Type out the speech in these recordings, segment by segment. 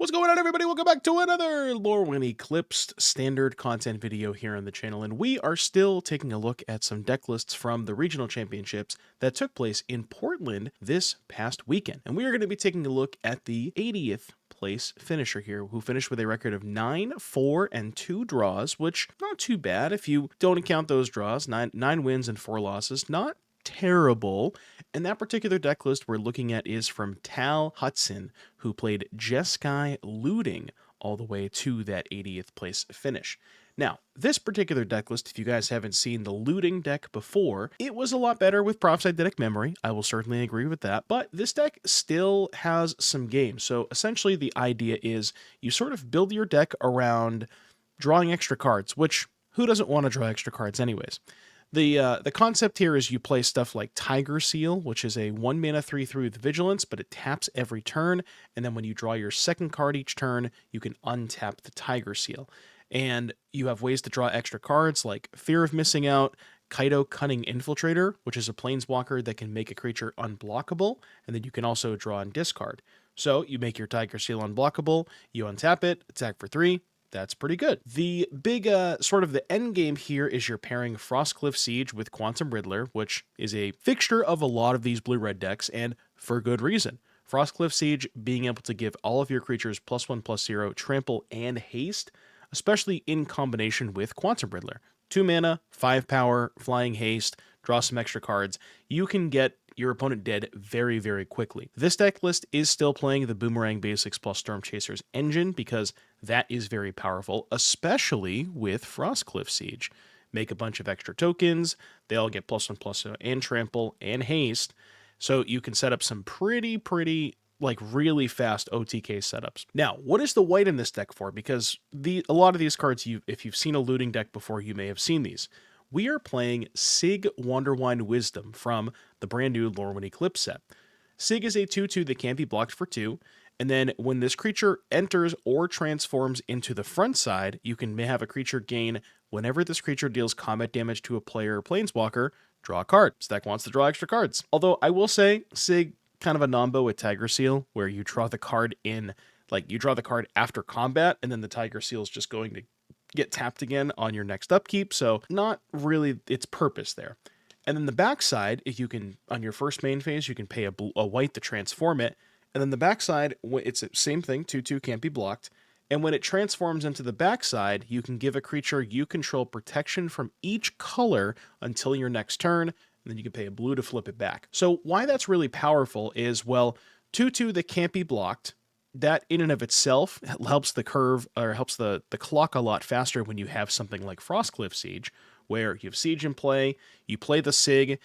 What's going on, everybody? Welcome back to another Lorwyn Eclipsed standard content video here on the channel, and we are still taking a look at some deck lists from the regional championships that took place in Portland this past weekend. And we are going to be taking a look at the 80th place finisher here, who finished with a record of 9, 4, and 2 draws, which not too bad if you don't count those draws. Nine wins and 4 losses, not terrible. And that particular deck list we're looking at is from Tal Hudson, who played Jeskai looting all the way to that 80th place finish. Now, this particular deck list, if you guys haven't seen the looting deck before, it was a lot better with Prophecy Eidetic Memory. I will certainly agree with that, but this deck still has some games. So essentially the idea is you sort of build your deck around drawing extra cards, which who doesn't want to draw extra cards anyways? The concept here is you play stuff like Tiger Seal, which is a 1 mana 3/3 with Vigilance, but it taps every turn, and then when you draw your second card each turn, you can untap the Tiger Seal. And you have ways to draw extra cards like Fear of Missing Out, Kaido Cunning Infiltrator, which is a planeswalker that can make a creature unblockable, and then you can also draw and discard. So you make your Tiger Seal unblockable, you untap it, attack for 3, that's pretty good. The big sort of the end game here is you're pairing Frostcliff Siege with Quantum Riddler, which is a fixture of a lot of these blue-red decks, and for good reason. Frostcliff Siege being able to give all of your creatures +1/+0, trample, and haste, especially in combination with Quantum Riddler. 2 mana, 5 power, flying haste, draw some extra cards. You can get your opponent dead very, very quickly. This deck list is still playing the Boomerang Basics plus Storm Chasers engine because that is very powerful, especially with Frostcliff Siege. Make a bunch of extra tokens, they all get +1/+0 and trample and haste, so you can set up some pretty like really fast OTK setups. Now, what is the white in this deck for? Because a lot of these cards, if you've seen a looting deck before, you may have seen these. We are playing Sig Wanderwine Wisdom from the brand new Lorwyn Eclipse set. Sig is a 2/2 that can't be blocked for 2, and then when this creature enters or transforms into the front side, you can have a creature gain whenever this creature deals combat damage to a player or planeswalker, draw a card. This deck wants to draw extra cards. Although I will say, Sig kind of a nombo with Tiger Seal, where you draw the card you draw the card after combat, and then the Tiger Seal is just going to get tapped again on your next upkeep, so not really its purpose there. And then the backside, if you can, on your first main phase, you can pay a white to transform it, and then the backside, it's the same thing, 2/2 can't be blocked, and when it transforms into the backside, you can give a creature you control protection from each color until your next turn, and then you can pay a blue to flip it back. So why that's really powerful is, well, 2/2 that can't be blocked, that in and of itself helps the curve, or helps the clock a lot faster when you have something like Frostcliff Siege, where you have Siege in play, you play the Sig.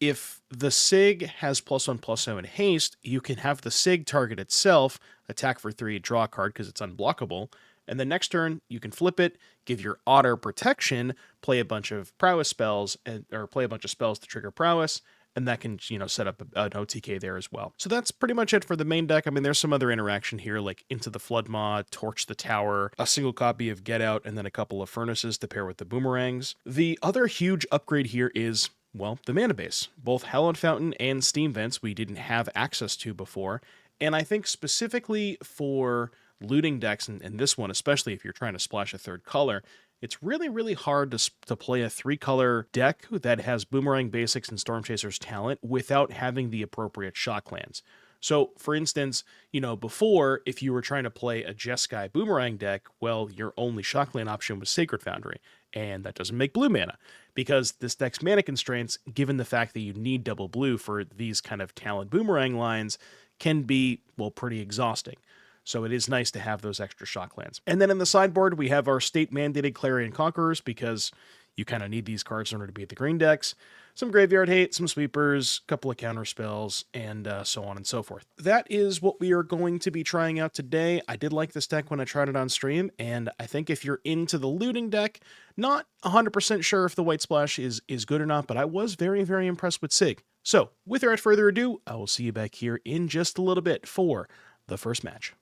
If the Sig has +1/+0 and haste, you can have the Sig target itself, attack for 3, draw a card because it's unblockable, and the next turn you can flip it, give your Otter protection, play a bunch of prowess spells, or play a bunch of spells to trigger prowess, and that can, set up an OTK there as well. So that's pretty much it for the main deck. I mean, there's some other interaction here, like Into the Flood Maw, Torch the Tower, a single copy of Get Out, and then a couple of Furnaces to pair with the Boomerangs. The other huge upgrade here is, well, the mana base. Both Hallowed Fountain and Steam Vents we didn't have access to before, and I think specifically for looting decks, and this one especially if you're trying to splash a third color, it's really hard to play a 3-color deck that has Boomerang Basics and Storm Chasers talent without having the appropriate shock lands. So, for instance, before, if you were trying to play a Jeskai Boomerang deck, well, your only shock land option was Sacred Foundry, and that doesn't make blue mana, because this deck's mana constraints, given the fact that you need double blue for these kind of talent Boomerang lines, can be, well, pretty exhausting. So it is nice to have those extra shock lands. And then in the sideboard, we have our state-mandated Clarion Conquerors, because you kind of need these cards in order to beat the green decks. Some Graveyard Hate, some Sweepers, a couple of counter spells, and so on and so forth. That is what we are going to be trying out today. I did like this deck when I tried it on stream, and I think if you're into the looting deck, not 100% sure if the White Splash is good or not, but I was very impressed with Sig. So, without further ado, I will see you back here in just a little bit for the first match.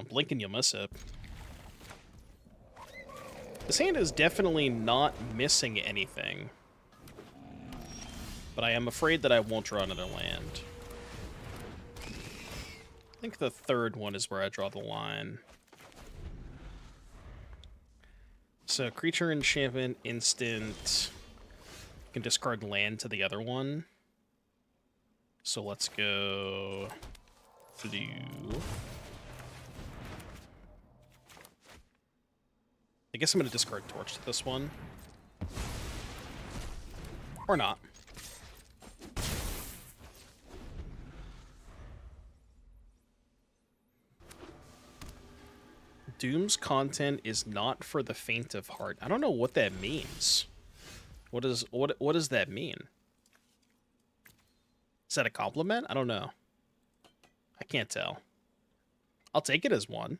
Blinking, you mess up. This hand is definitely not missing anything, but I am afraid that I won't draw another land. I think the third one is where I draw the line. So, creature enchantment, instant. You can discard land to the other one. So let's go blue. I guess I'm going to discard Torch to this one. Or not. Doom's content is not for the faint of heart. I don't know what that means. What does that mean? Is that a compliment? I don't know. I can't tell. I'll take it as one.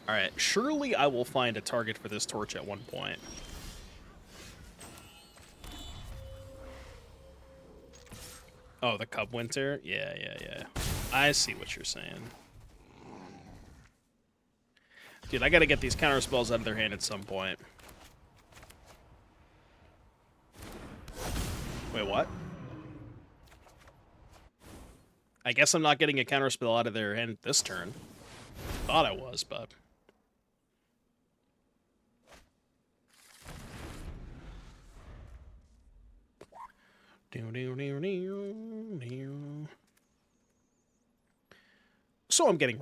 Alright, surely I will find a target for this torch at one point. Oh, the Cub Winter? Yeah. I see what you're saying. Dude, I gotta get these counter spells out of their hand at some point. Wait, what? I guess I'm not getting a counter spell out of their hand this turn. Thought I was, but... So I'm getting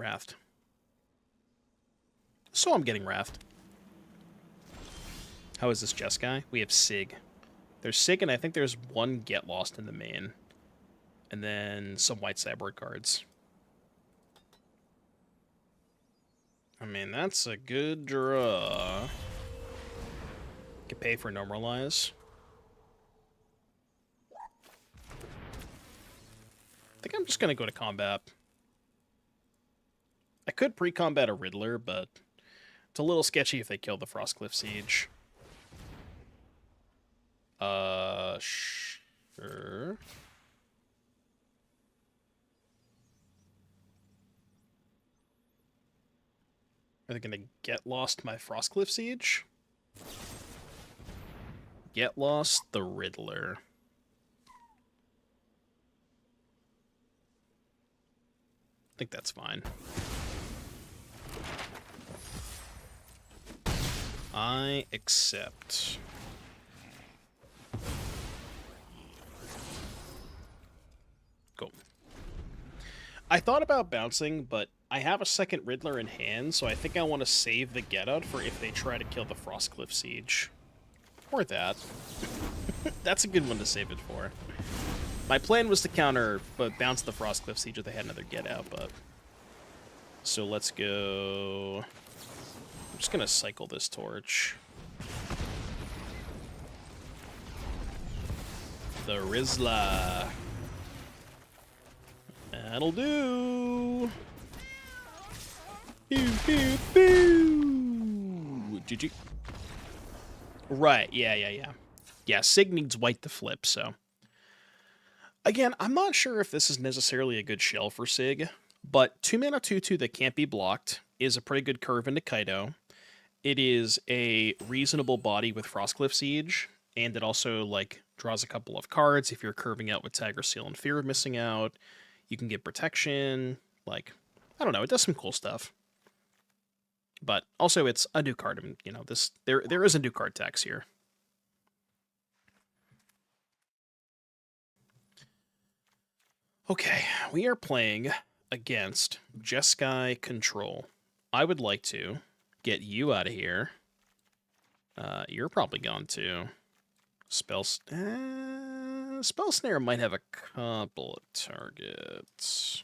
Wrathed. How is this Jeskai? We have Sig. There's Sig, and I think there's one Get Lost in the main. And then some white sideboard cards. I mean, that's a good draw. Can pay for Normalize. I think I'm just going to go to combat. I could pre-combat a Riddler, but it's a little sketchy if they kill the Frostcliff Siege. Sure. Are they going to get lost my Frostcliff Siege? Get lost the Riddler. I think that's fine. I accept. Cool. I thought about bouncing, but I have a second Riddler in hand, so I think I want to save the get out for if they try to kill the Frostcliff Siege. Or that. That's a good one to save it for. My plan was to counter, but bounce the Frostcliff Siege if they had another get out, but... So let's go... I'm just gonna cycle this torch. The Rizla. That'll do. Pew, pew, pew. GG. Right, yeah. Yeah, Sig needs white to flip, so... Again, I'm not sure if this is necessarily a good shell for Sig, but 2-mana 2/2 that can't be blocked is a pretty good curve into Kaido. It is a reasonable body with Frostcliff Siege, and it also, like, draws a couple of cards. If you're curving out with Tiger Seal and Fear of Missing Out, you can get protection. Like, I don't know, it does some cool stuff. But also, it's a new card. I mean, you know, there is a new card tax here. Okay, we are playing against Jeskai Control. I would like to get you out of here. You're probably gone too. Spell Snare might have a couple of targets.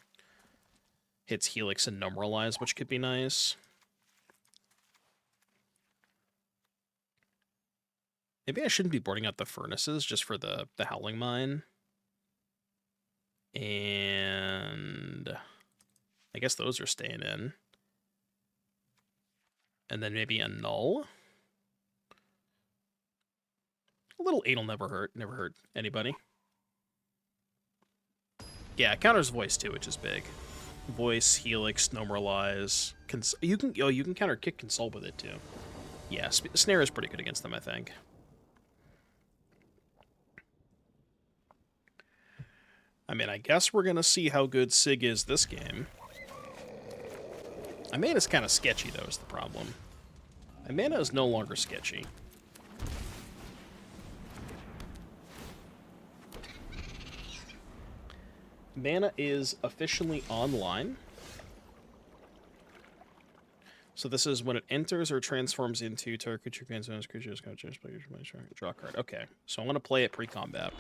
Hits Helix and Numeralize, which could be nice. Maybe I shouldn't be boarding out the Furnaces just for the Howling Mine. And I guess those are staying in. And then maybe a Null. A little 8'll never hurt anybody. Yeah, counters Voice too, which is big. Voice, Helix, Normalize. You can counter kick Console with it too. Yeah, Snare is pretty good against them, I think. I mean, I guess we're gonna see how good Sig is this game. My mana's kind of sketchy, though, is the problem. My mana is no longer sketchy. Mana is officially online. So this is when it enters or transforms into target creature, creatures, draw a card. Okay, so I'm going to play it pre-combat.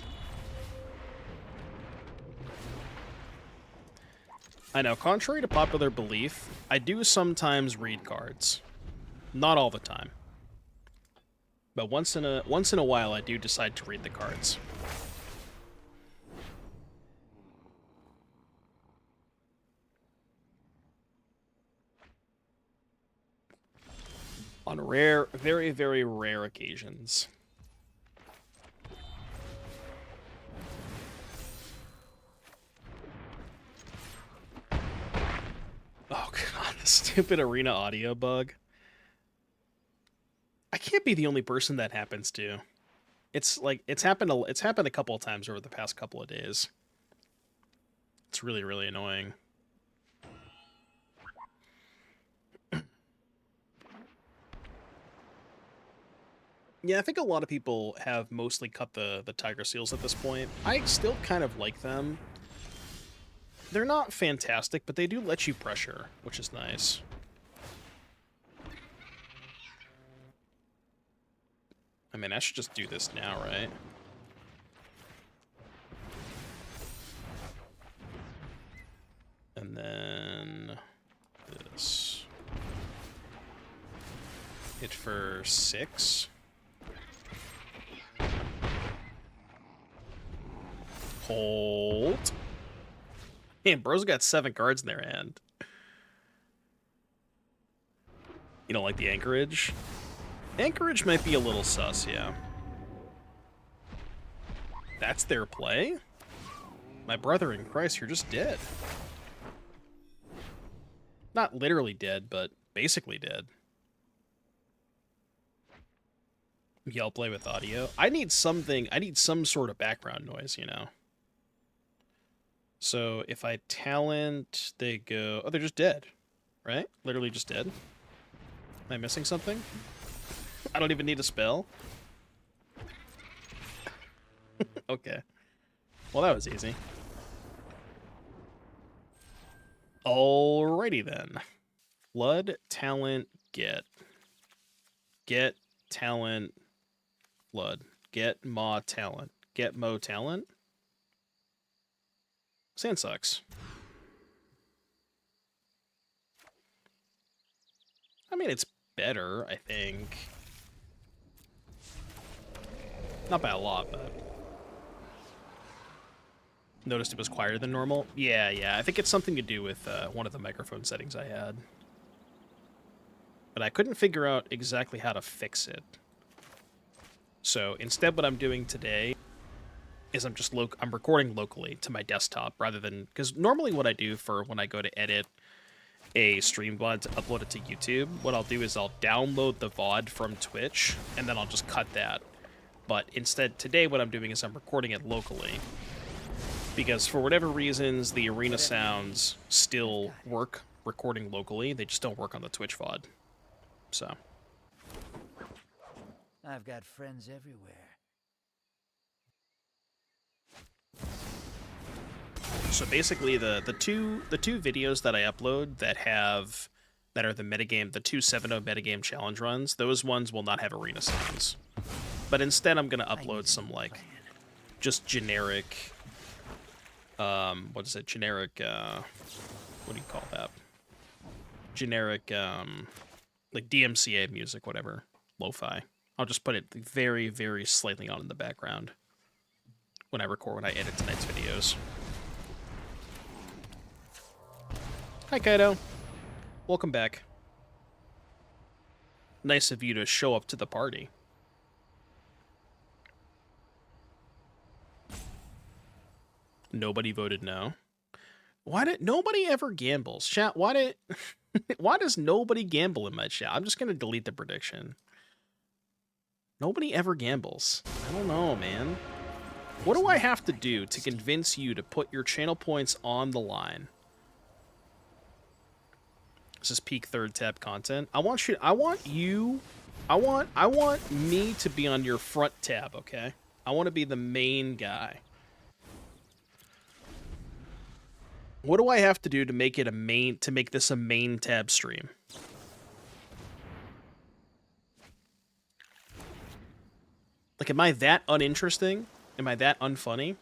I know, contrary to popular belief, I do sometimes read cards. Not all the time. But once in a while, I do decide to read the cards. On rare, very, very rare occasions. Oh god, the stupid arena audio bug. I can't be the only person that happens to. It's like it's happened a couple of times over the past couple of days. It's really, really annoying. Yeah, I think a lot of people have mostly cut the Tiger Seals at this point. I still kind of like them. They're not fantastic, but they do let you pressure, which is nice. I mean, I should just do this now, right? And then this. Hit for 6. Hold. Man, bro's got 7 cards in their hand. You don't like the Anchorage? Anchorage might be a little sus, yeah. That's their play? My brother in Christ, you're just dead. Not literally dead, but basically dead. Y'all play with audio? I need some sort of background noise, you know? So if I talent, they go... Oh, they're just dead, right? Literally just dead. Am I missing something? I don't even need a spell? Okay. Well, that was easy. Alrighty then. Flood, talent, get. Get, talent, flood. Get, maw, talent. Get, mo, talent. Sand sucks. I mean, it's better, I think. Not by a lot, but... Noticed it was quieter than normal? Yeah, I think it's something to do with one of the microphone settings I had. But I couldn't figure out exactly how to fix it. So instead what I'm doing today is I'm recording locally to my desktop rather than... Because normally what I do for when I go to edit a stream VOD to upload it to YouTube, what I'll do is I'll download the VOD from Twitch, and then I'll just cut that. But instead, today what I'm doing is I'm recording it locally. Because for whatever reasons, the arena sounds still work recording locally. They just don't work on the Twitch VOD. So. I've got friends everywhere. So basically, the two videos that I upload that are the metagame, the 2 7-0 metagame challenge runs, those ones will not have arena sounds. But instead, I'm gonna upload some like just generic. What is it? Generic. What do you call that? Generic. Like DMCA music, whatever. Lo-fi. I'll just put it very, very slightly on in the background when I edit tonight's videos. Hi, Kaido. Welcome back. Nice of you to show up to the party. Nobody voted no. Why did nobody ever gambles? Chat, why did why does nobody gamble in my chat? I'm just gonna delete the prediction. Nobody ever gambles. I don't know, man. What do I have to do to convince you to put your channel points on the line? This is peak third tab content. I want me to be on your front tab, okay? I want to be the main guy. What do I have to do to make this a main tab stream? Like, am I that uninteresting? Am I that unfunny?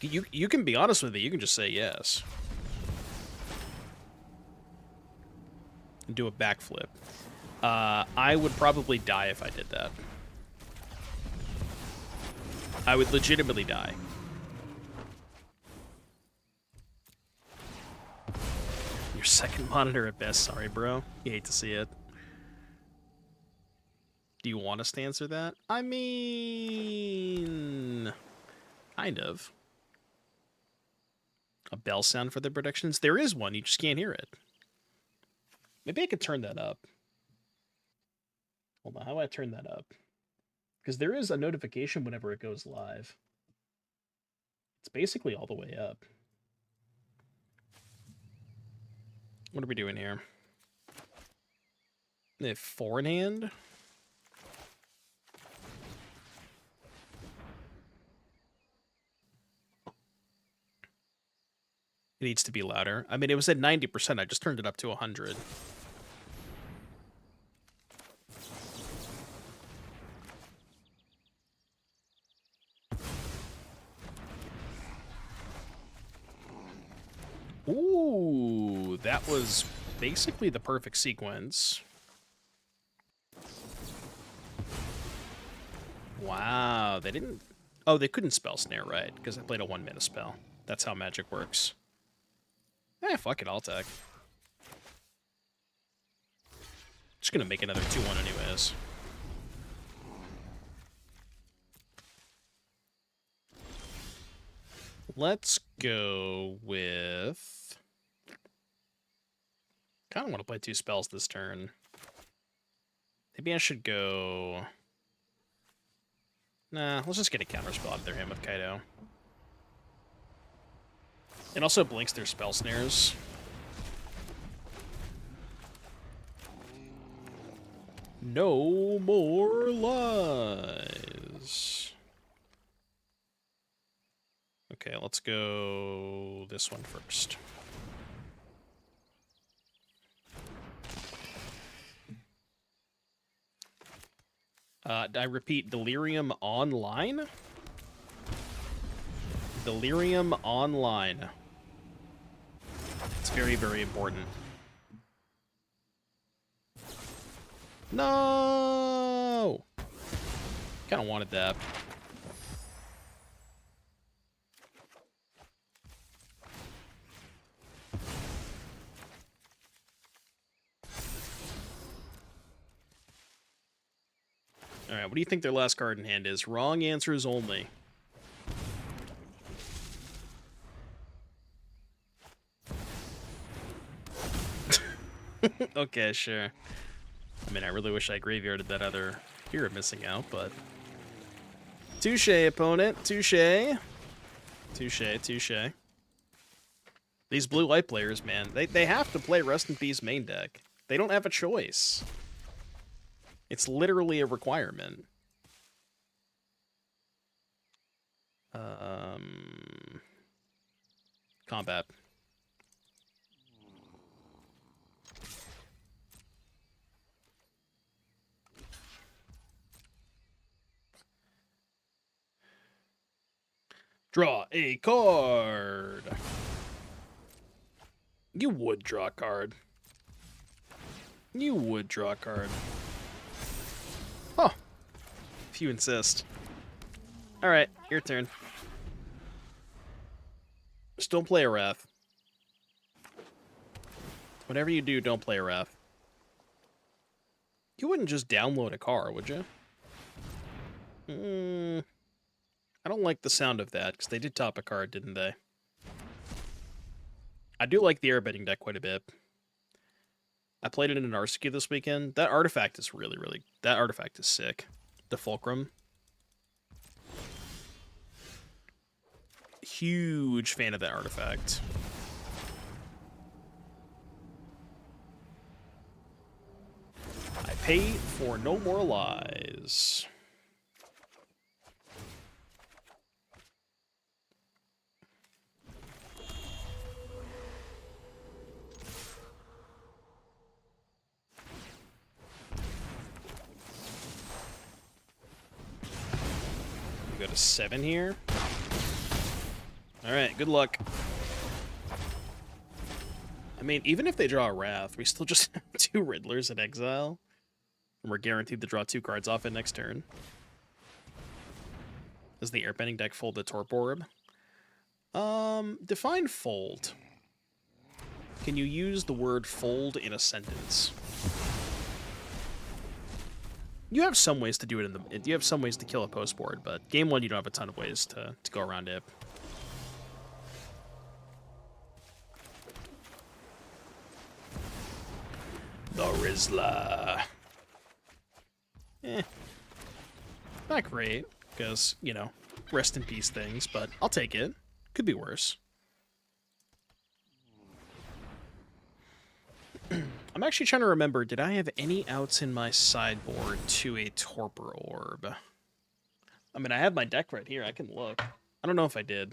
You can be honest with me. You can just say yes. And do a backflip. I would probably die if I did that. I would legitimately die. Your second monitor at best. Sorry, bro. You hate to see it. Do you want us to answer that? I mean... kind of. A bell sound for the predictions? There is one, you just can't hear it. Maybe I could turn that up. Hold on, how do I turn that up? Because there is a notification whenever it goes live. It's basically all the way up. What are we doing here? They have 4 in hand? It needs to be louder. I mean, it was at 90%. I just turned it up to 100. Ooh, that was basically the perfect sequence. Wow, they didn't... Oh, they couldn't spell snare, right? Because I played a 1-mana spell. That's how magic works. Eh, fuck it, I'll attack. Just gonna make another 2-1 anyways. Let's go with... Kind of want to play 2 spells this turn. Maybe I should go... Nah, let's just get a counterspell out of their hand with Kaido. It also blinks their spell snares. No more lies. Okay, let's go this one first. I repeat, Delirium Online? Delirium Online. It's very, very important. No! Kind of wanted that. Alright, what do you think their last card in hand is? Wrong answers only. Okay, sure. I mean, I really wish I graveyarded that other hero missing out, but... Touche, opponent. Touche. Touche, touche. These blue-white players, man, they have to play Rest in Peace main deck. They don't have a choice. It's literally a requirement. Combat. Draw a card. You would draw a card. You would draw a card. Oh, if you insist. All right, your turn. Just don't play a Wrath. Whatever you do, don't play a Wrath. You wouldn't just download a car, would you? I don't like the sound of that, because they did top a card, didn't they? I do like the airbending deck quite a bit. I played it in an Arctic this weekend. That artifact is really... That artifact is sick. The Fulcrum. Huge fan of that artifact. I pay for no more lies. We go to 7 here. Alright, good luck. I mean, even if they draw a Wrath, we still just have 2 Riddlers in exile. And we're guaranteed to draw 2 cards off it next turn. Does the airbending deck fold the Torp Orb? Define fold. Can you use the word fold in a sentence? You have some ways to do it in the... You have some ways to kill a post board, but game 1 you don't have a ton of ways to go around it. The Rizzler. Not great, because, you know, rest in peace things, but I'll take it. Could be worse. I'm actually trying to remember, did I have any outs in my sideboard to a Torpor Orb? I mean, I have my deck right here. I can look. I don't know if I did.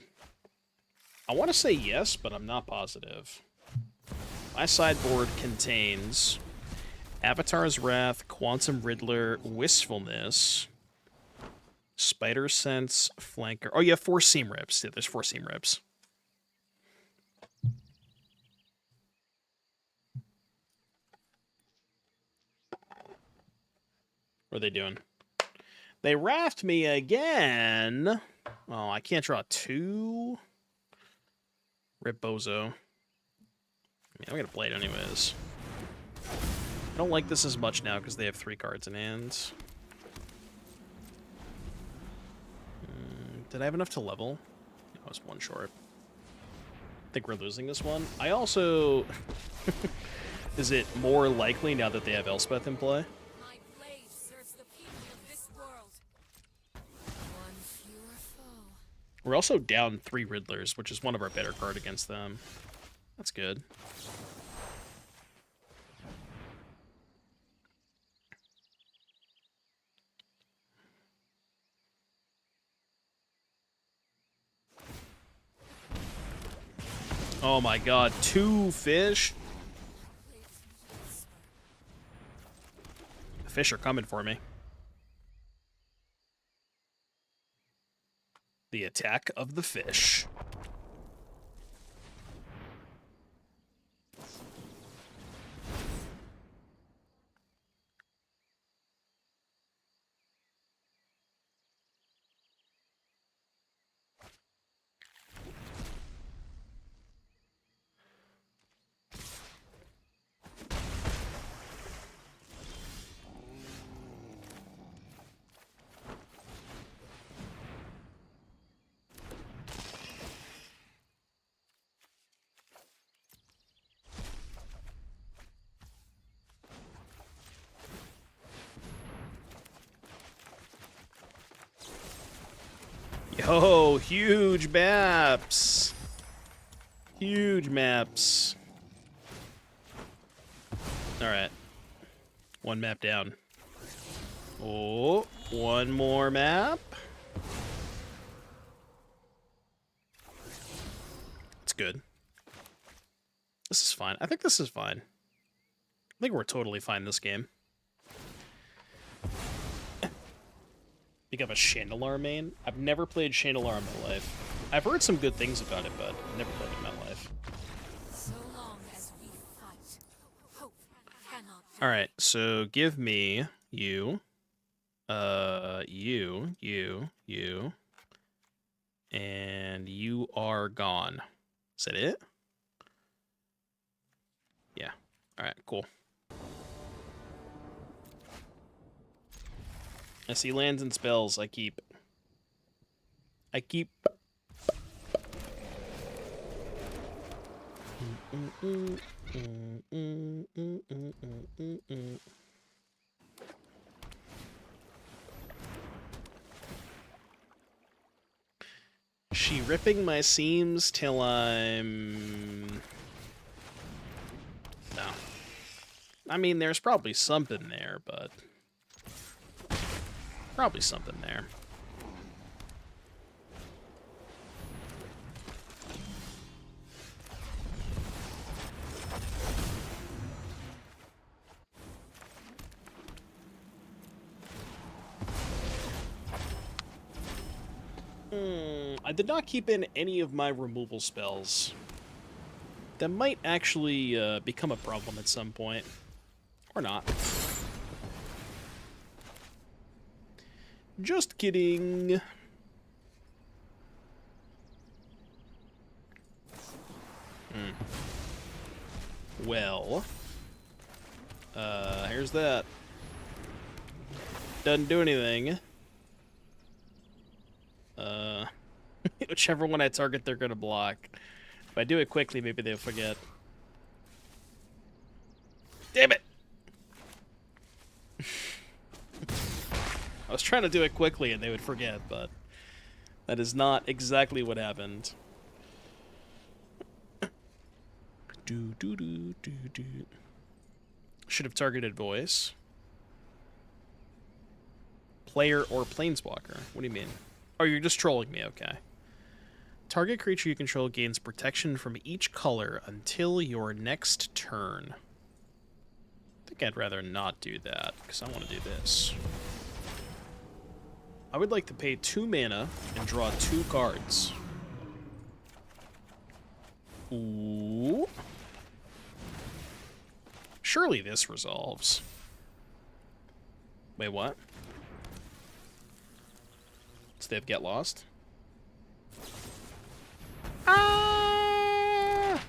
I want to say yes, but I'm not positive. My sideboard contains Avatar's Wrath, Quantum Riddler, Wistfulness, Spider Sense, Flanker. Oh, you have 4 Seam Rips. Yeah, there's 4 Seam Rips. What are they doing? They Wrathed me again. Oh, I can't draw 2. Rip Bozo. I mean, I'm gonna play it anyways. I don't like this as much now because they have 3 cards in hand. Did I have enough to level? I was 1 short. I think we're losing this one. I also... Is it more likely now that they have Elspeth in play? My blade serves the people of this world. One fewer foe. We're also down 3 Riddlers, which is one of our better cards against them. That's good. Oh my god, 2 fish? The fish are coming for me. The attack of the fish. Yo, huge maps. Huge maps. Alright. 1 map down. Oh, 1 more map. It's good. This is fine. I think this is fine. I think we're totally fine this game. Become a Chandelar main? I've never played Chandelar in my life. I've heard some good things about it, but I've never played it in my life. So long as we fight, hope cannot. Alright, so give me you. You. And you are gone. Is that it? Yeah. Alright, cool. I see lands and spells. I keep. She ripping my seams till I'm... No. I mean, there's probably something there, but... Probably something there. I did not keep in any of my removal spells. That might actually become a problem at some point. Or not. Just kidding. Well. Here's that. Doesn't do anything. Whichever one I target, they're gonna block. If I do it quickly, maybe they'll forget. Damn it! I was trying to do it quickly and they would forget, but that is not exactly what happened. Should have targeted voice. Player or planeswalker? What do you mean? Oh, you're just trolling me, okay. Target creature you control gains protection from each color until your next turn. I think I'd rather not do that, because I want to do this. I would like to pay 2 mana and draw 2 cards. Ooh. Surely this resolves. Wait, what? So they have Get Lost? Ah!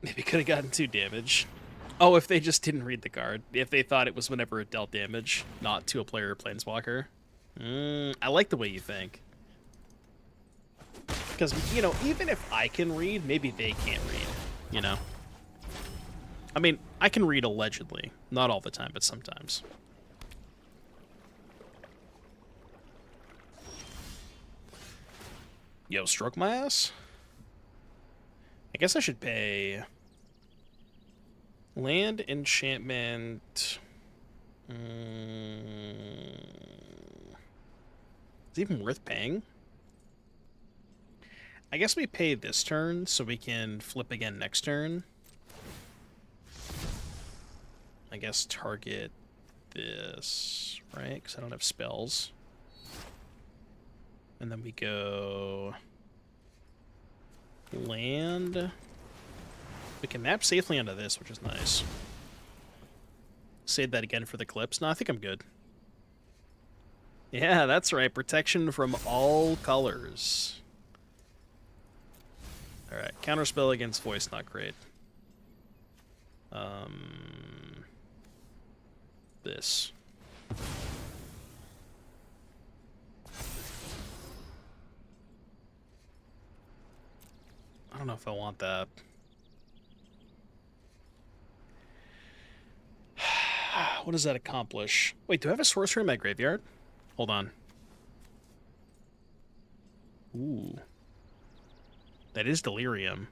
Maybe could have gotten 2 damage. Oh, if they just didn't read the card. If they thought it was whenever it dealt damage, not to a player or planeswalker. I like the way you think. Because, you know, even if I can read, maybe they can't read, you know? I mean, I can read allegedly. Not all the time, but sometimes. Yo, stroke my ass? I guess I should pay... Land enchantment... Is it even worth paying? I guess we pay this turn so we can flip again next turn. I guess target this, right? Because I don't have spells. And then we go... Land. We can map safely onto this, which is nice. Save that again for the clips. No, I think I'm good. Yeah, that's right. Protection from all colors. Alright, counterspell against voice, not great. This. I don't know if I want that. What does that accomplish? Wait, do I have a sorcerer in my graveyard? Hold on. Ooh. That is Delirium.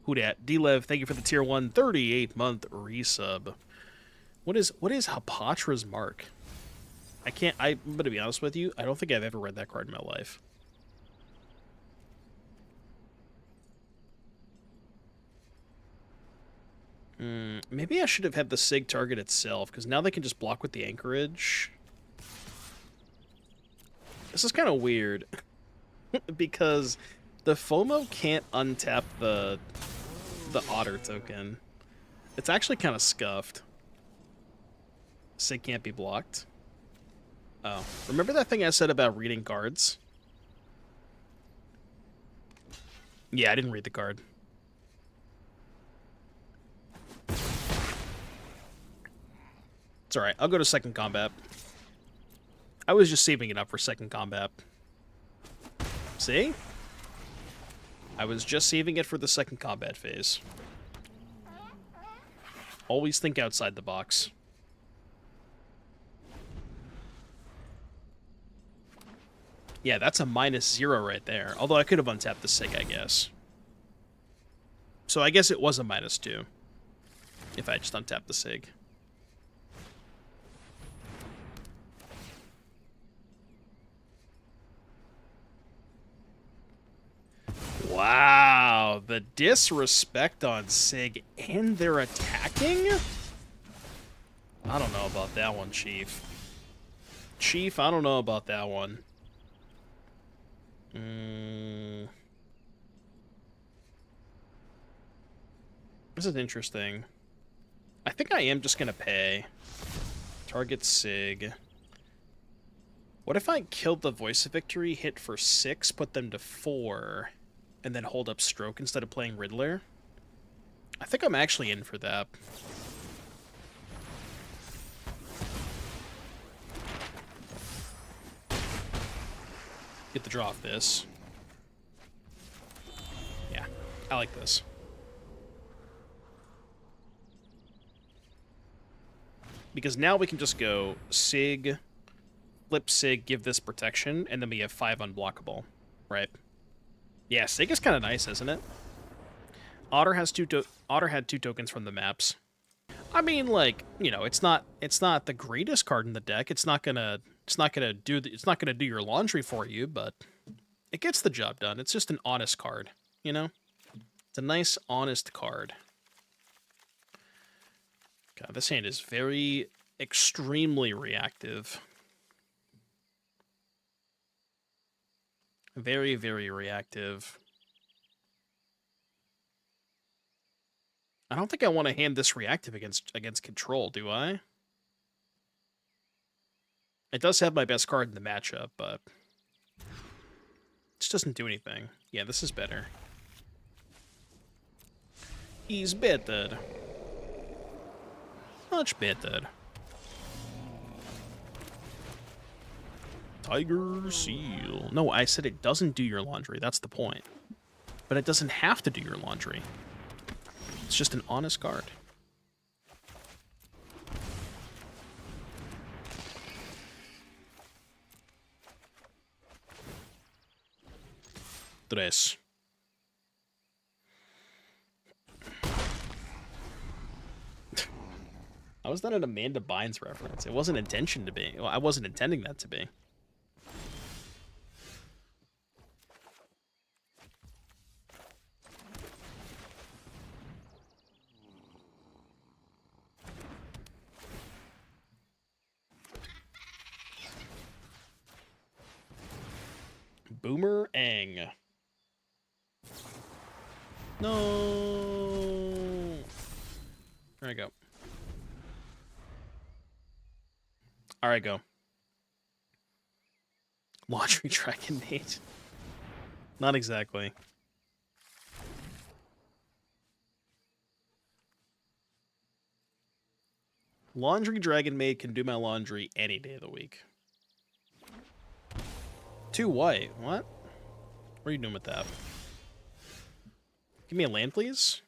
Who dat? D-Lev, thank you for the tier 1 38-month resub. What is Hapatra's Mark? I'm gonna be honest with you, I don't think I've ever read that card in my life. Maybe I should have had the Sig target itself, because now they can just block with the Anchorage. This is kind of weird. Because the FOMO can't untap the Otter token. It's actually kind of scuffed. Sig can't be blocked. Oh. Remember that thing I said about reading cards? Yeah, I didn't read the card. It's alright. I'll go to second combat. I was just saving it up for second combat. See? I was just saving it for the second combat phase. Always think outside the box. Yeah, that's a -0 right there. Although I could have untapped the Sig, I guess. So I guess it was a -2. If I just untapped the Sig. Wow, the disrespect on Sig and they're attacking? I don't know about that one, Chief. Chief, I don't know about that one. This is interesting. I think I am just going to pay. Target Sig. What if I killed the Voice of Victory, hit for 6, put them to 4, and then hold up Stroke instead of playing Riddler? I think I'm actually in for that. Get the draw off this. Yeah, I like this. Because now we can just go Sig, flip Sig, give this protection, and then we have 5 unblockable, right? Yeah, Sig is kind of nice, isn't it? Otter has Otter had 2 tokens from the maps. I mean, like, you know, it's not the greatest card in the deck. It's not gonna do your laundry for you, but it gets the job done. It's just an honest card, you know? It's a nice, honest card. God, this hand is very, extremely reactive. Very, very reactive. I don't think I want to hand this reactive against control, do I? It does have my best card in the matchup, but it just doesn't do anything. Yeah, this is better. He's better. Much better. Tiger Seal. No, I said it doesn't do your laundry. That's the point. But it doesn't have to do your laundry. It's just an honest card. Tres. How is that an Amanda Bynes reference? It wasn't intention to be. Well, I wasn't intending that to be. Boomerang. No. There I go. All right, go. Laundry Dragon Maid. Not exactly. Laundry Dragon Maid can do my laundry any day of the week. 2 white. What? What are you doing with that? Give me a land, please.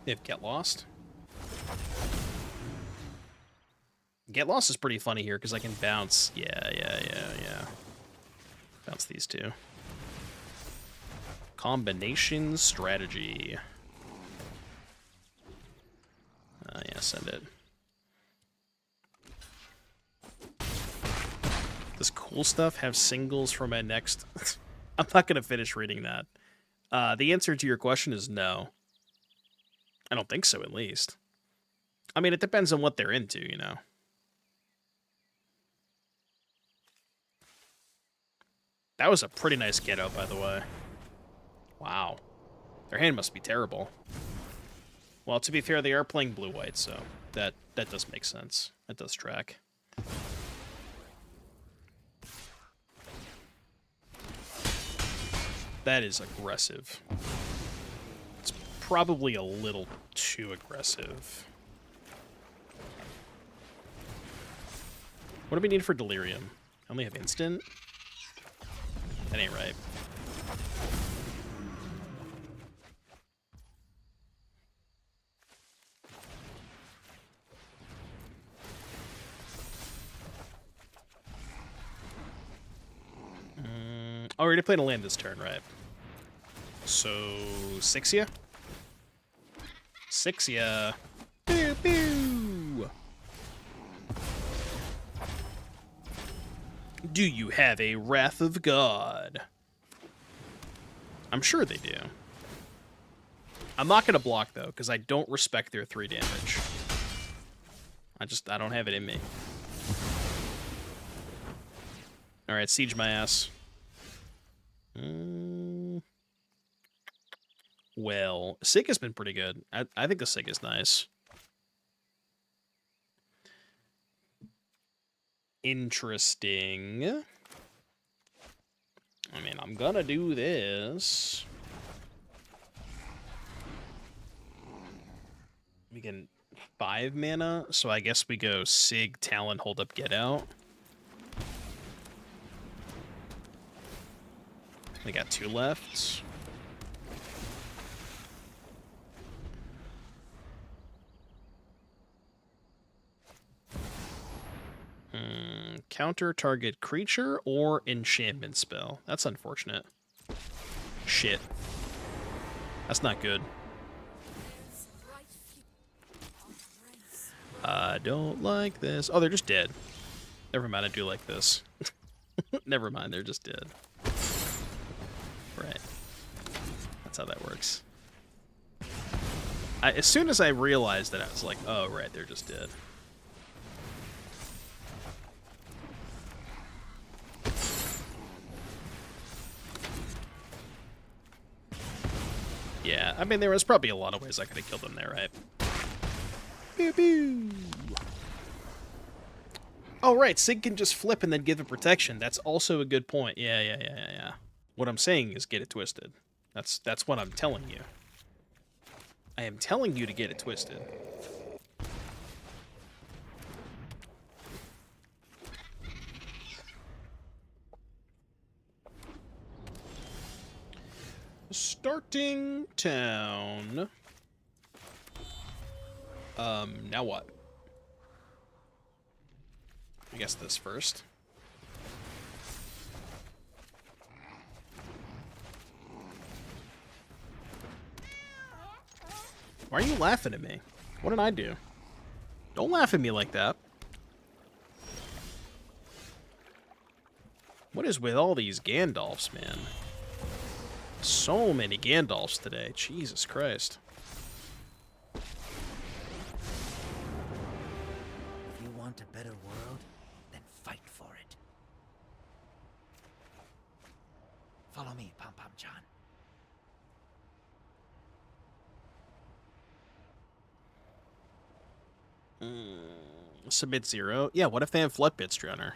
If Get Lost. Get Lost is pretty funny here because I can bounce. Yeah. Bounce these 2. Combination strategy. Yeah, send it. Does cool stuff have singles for my next... I'm not going to finish reading that. The answer to your question is no. I don't think so, at least. I mean, it depends on what they're into, you know. That was a pretty nice get-out, by the way. Wow. Their hand must be terrible. Well, to be fair, they are playing blue-white, so that does make sense. That does track. That is aggressive. It's probably a little too aggressive. What do we need for Delirium? I only have instant? That ain't right. Oh, we already played a land this turn, right? So, Sixia? Sixia. Pew, pew. Do you have a Wrath of God? I'm sure they do. I'm not going to block, though, because I don't respect their 3 damage. I don't have it in me. Alright, siege my ass. Well, Sig has been pretty good. I think the Sig is nice. Interesting. I mean, I'm gonna do this. We can 5 mana, so I guess we go Sig, Talon, hold up, get out. We got 2 left. Counter target creature or enchantment spell. That's unfortunate. Shit. That's not good. I don't like this. Oh, they're just dead. Never mind, I do like this. Never mind, they're just dead. Right. That's how that works. As soon as I realized that, I was like, oh, right, they're just dead. Yeah, I mean, there was probably a lot of ways I could have killed them there, right? Pew pew! Oh, right, Sig can just flip and then give it protection. That's also a good point. Yeah. What I'm saying is get it twisted. That's what I'm telling you. I am telling you to get it twisted. Starting town. Now what? I guess this first. Why are you laughing at me? What did I do? Don't laugh at me like that. What is with all these Gandalfs, man? So many Gandalfs today. Jesus Christ. If you want a better world, then fight for it. Follow me, Pom Pom John. Submit 0. Yeah, what if they have Floodpit Drowner?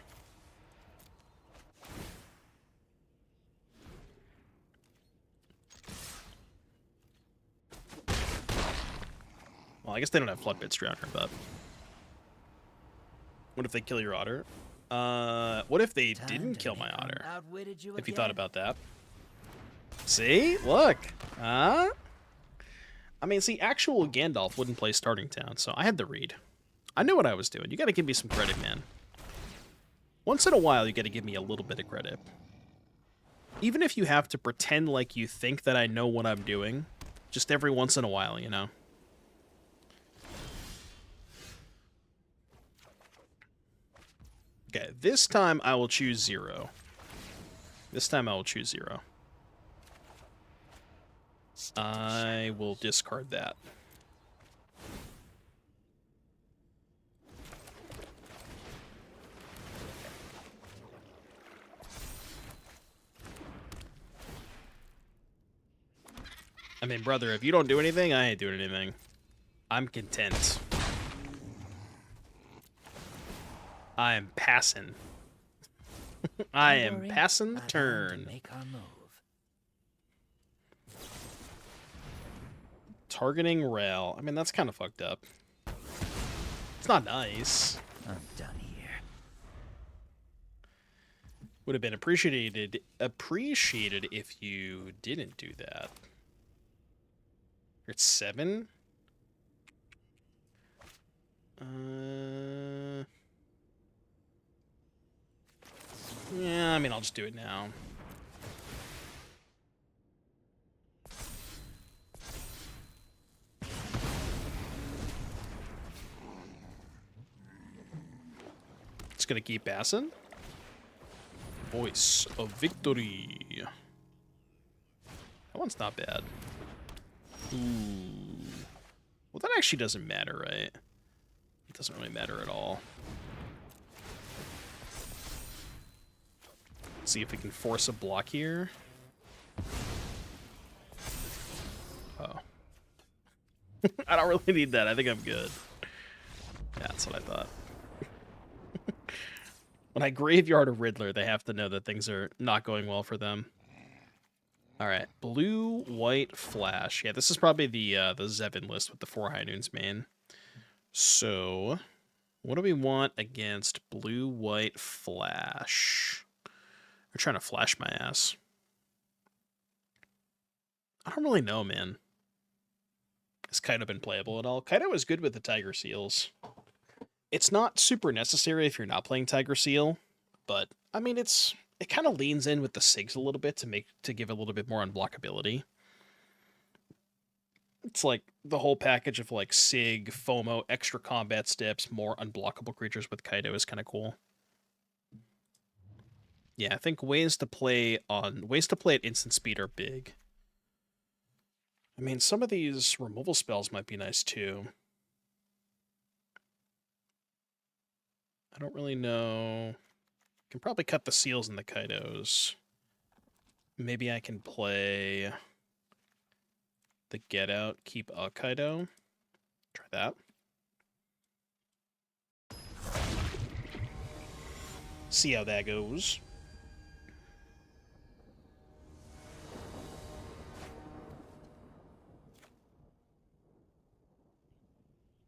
Well, I guess they don't have Floodpit Drowner, but... What if they kill your otter? What if they didn't kill my otter? If you thought about that. See? Look! Huh? I mean, see, actual Gandalf wouldn't play Starting Town, so I had to read. I knew what I was doing. You gotta give me some credit, man. Once in a while, you gotta give me a little bit of credit. Even if you have to pretend like you think that I know what I'm doing, just every once in a while, you know? Okay, this time I will choose 0. This time I will choose 0. I will discard that. I mean, brother, if you don't do anything, I ain't doing anything. I'm content. I am passing. I am passing the turn. Targeting rail. I mean, that's kind of fucked up. It's not nice. I'm done here. Would have been appreciated if you didn't do that. You're at 7? Yeah, I mean, I'll just do it now. It's gonna keep passing. Voice of Victory. That one's not bad. Ooh. Well, that actually doesn't matter, right? It doesn't really matter at all. Let's see if we can force a block here. Oh. I don't really need that. I think I'm good. Yeah, that's what I thought. When I graveyard a Riddler, they have to know that things are not going well for them. Alright, blue, white, flash. Yeah, this is probably the Zevin list with the 4 High Noons main. So, what do we want against blue, white, flash? They're trying to flash my ass. I don't really know, man. Has Kaido been playable at all? Kaido is good with the Tiger Seals. It's not super necessary if you're not playing Tiger Seal, but I mean it kind of leans in with the Sigs a little bit to give a little bit more unblockability. It's like the whole package of like Sig, FOMO, extra combat steps, more unblockable creatures with Kaido is kind of cool. Yeah, I think ways to play at instant speed are big. I mean, some of these removal spells might be nice too. I don't really know. Can probably cut the seals and the Kaidos. Maybe I can play the Get Out, keep a Kaido. Try that. See how that goes.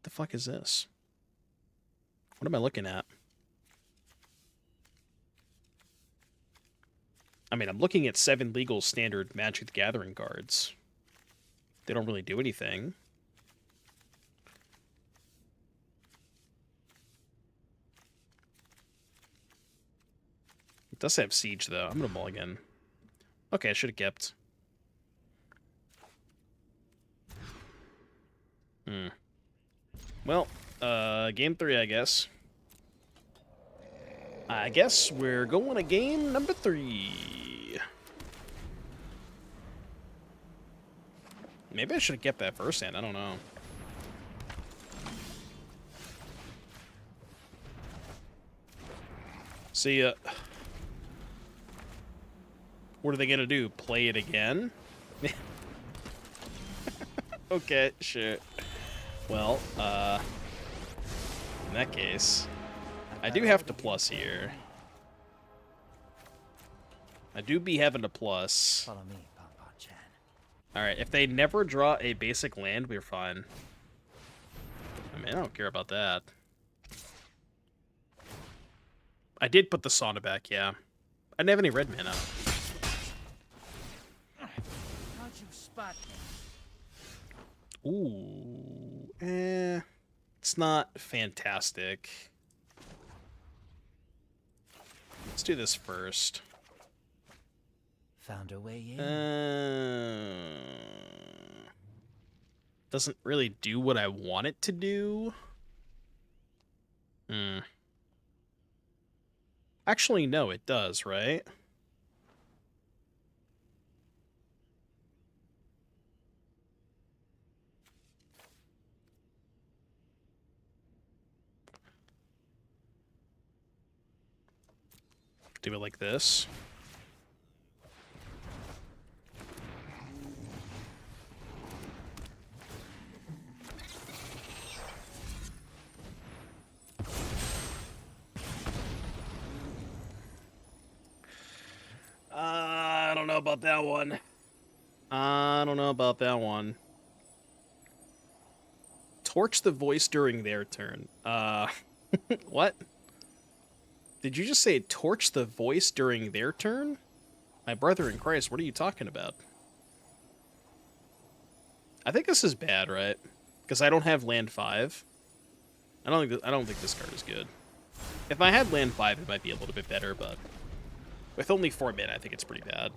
The fuck is this? What am I looking at? I mean, I'm looking at 7 legal standard Magic the Gathering cards. They don't really do anything. It does have Siege, though. I'm gonna mulligan. Okay, I should have kept. Well, game 3, I guess. I guess we're going to game number 3. Maybe I should have kept that first hand. I don't know. See ya. What are they gonna do? Play it again? Okay, sure. Well, in that case, I do have to plus here. I do be having to plus. Follow me, Pon-Pon-chan. Alright, if they never draw a basic land, we're fine. I mean, I don't care about that. I did put the sauna back, yeah. I didn't have any red mana. How'd you spot me? Ooh. It's not fantastic. Let's do this first. Found a way in. Doesn't really do what I want it to do. Actually, no, it does, right? Do it like this. I don't know about that one. I don't know about that one. Torch the voice during their turn. What? Did you just say torch the voice during their turn? My brother in Christ, what are you talking about? I think this is bad, right? Because I don't have land 5. I don't think this card is good. If I had land 5, it might be a little bit better, but with only 4 mana, I think it's pretty bad.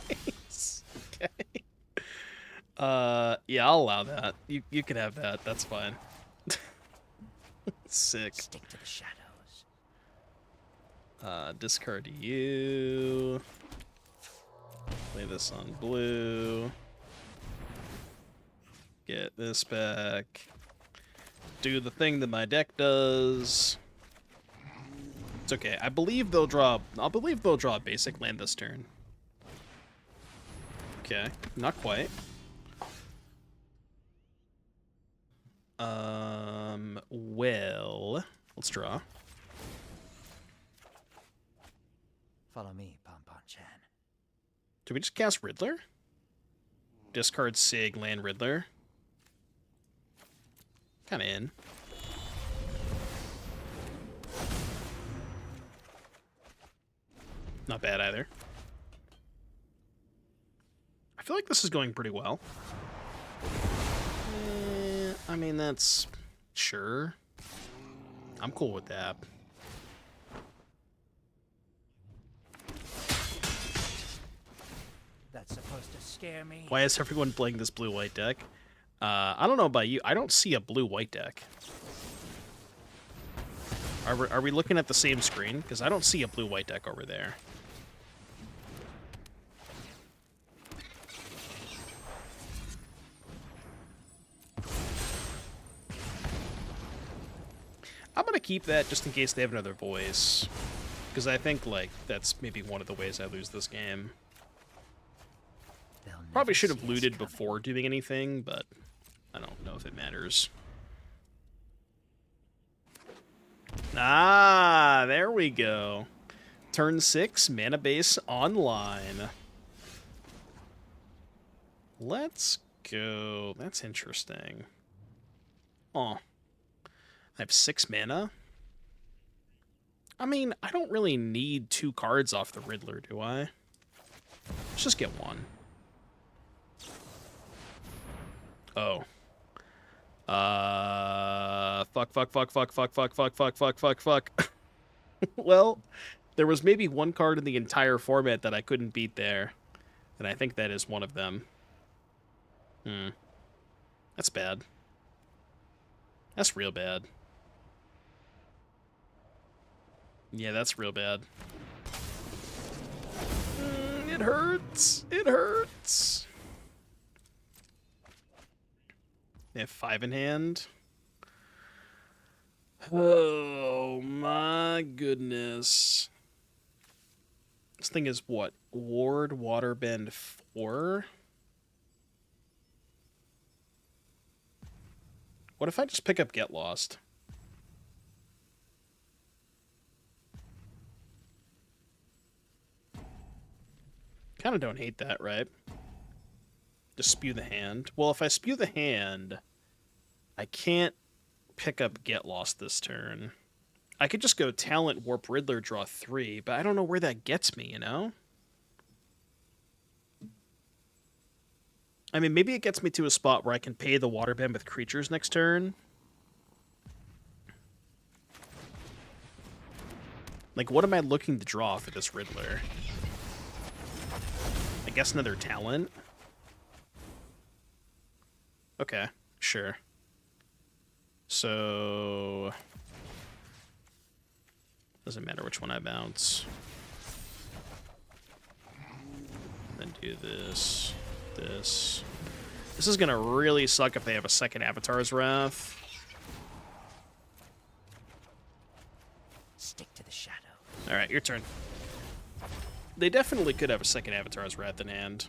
Nice. Okay. Yeah, I'll allow that. You can have that. That's fine. Sick. Stick to the shadows. Discard you. Play this on blue. Get this back. Do the thing that my deck does. It's okay. I believe they'll draw a basic land this turn. Okay, not quite. Well, let's draw. Follow me, Pon-Pon-Chan. Do we just cast Riddler? Discard Sig, land Riddler. Kinda in. Not bad either. I feel like this is going pretty well. I mean, that's... Sure. I'm cool with that. That's supposed to scare me. Why is everyone playing this blue-white deck? I don't know about you. I don't see a blue-white deck. Are we looking at the same screen? Because I don't see a blue-white deck over there. I'm going to keep that just in case they have another voice. Because I think, like, that's maybe one of the ways I lose this game. Probably should have looted before doing anything, but I don't know if it matters. Ah, there we go. Turn 6, mana base online. Let's go. That's interesting. Oh. I have 6 mana? I mean, I don't really need 2 cards off the Riddler, do I? Let's just get 1. Oh. Fuck. Well, there was maybe 1 card in the entire format that I couldn't beat there. And I think that is one of them. That's bad. That's real bad. Yeah, that's real bad. It hurts. It hurts. They have 5 in hand. Oh my goodness. This thing is what? Ward, Waterbend 4? What if I just pick up Get Lost? Kind of don't hate that, right? Just spew the hand. Well, if I spew the hand, I can't pick up Get Lost this turn. I could just go Talent, Warp, Riddler, draw 3, but I don't know where that gets me, you know? I mean, maybe it gets me to a spot where I can pay the Waterbend with creatures next turn. Like, what am I looking to draw for this Riddler? I guess another Talent? Okay, sure. So... doesn't matter which one I bounce. Then do this, this. This is gonna really suck if they have a second Avatar's Wrath. Stick to the shadow. Alright, your turn. They definitely could have a second Avatar's Wrath in hand.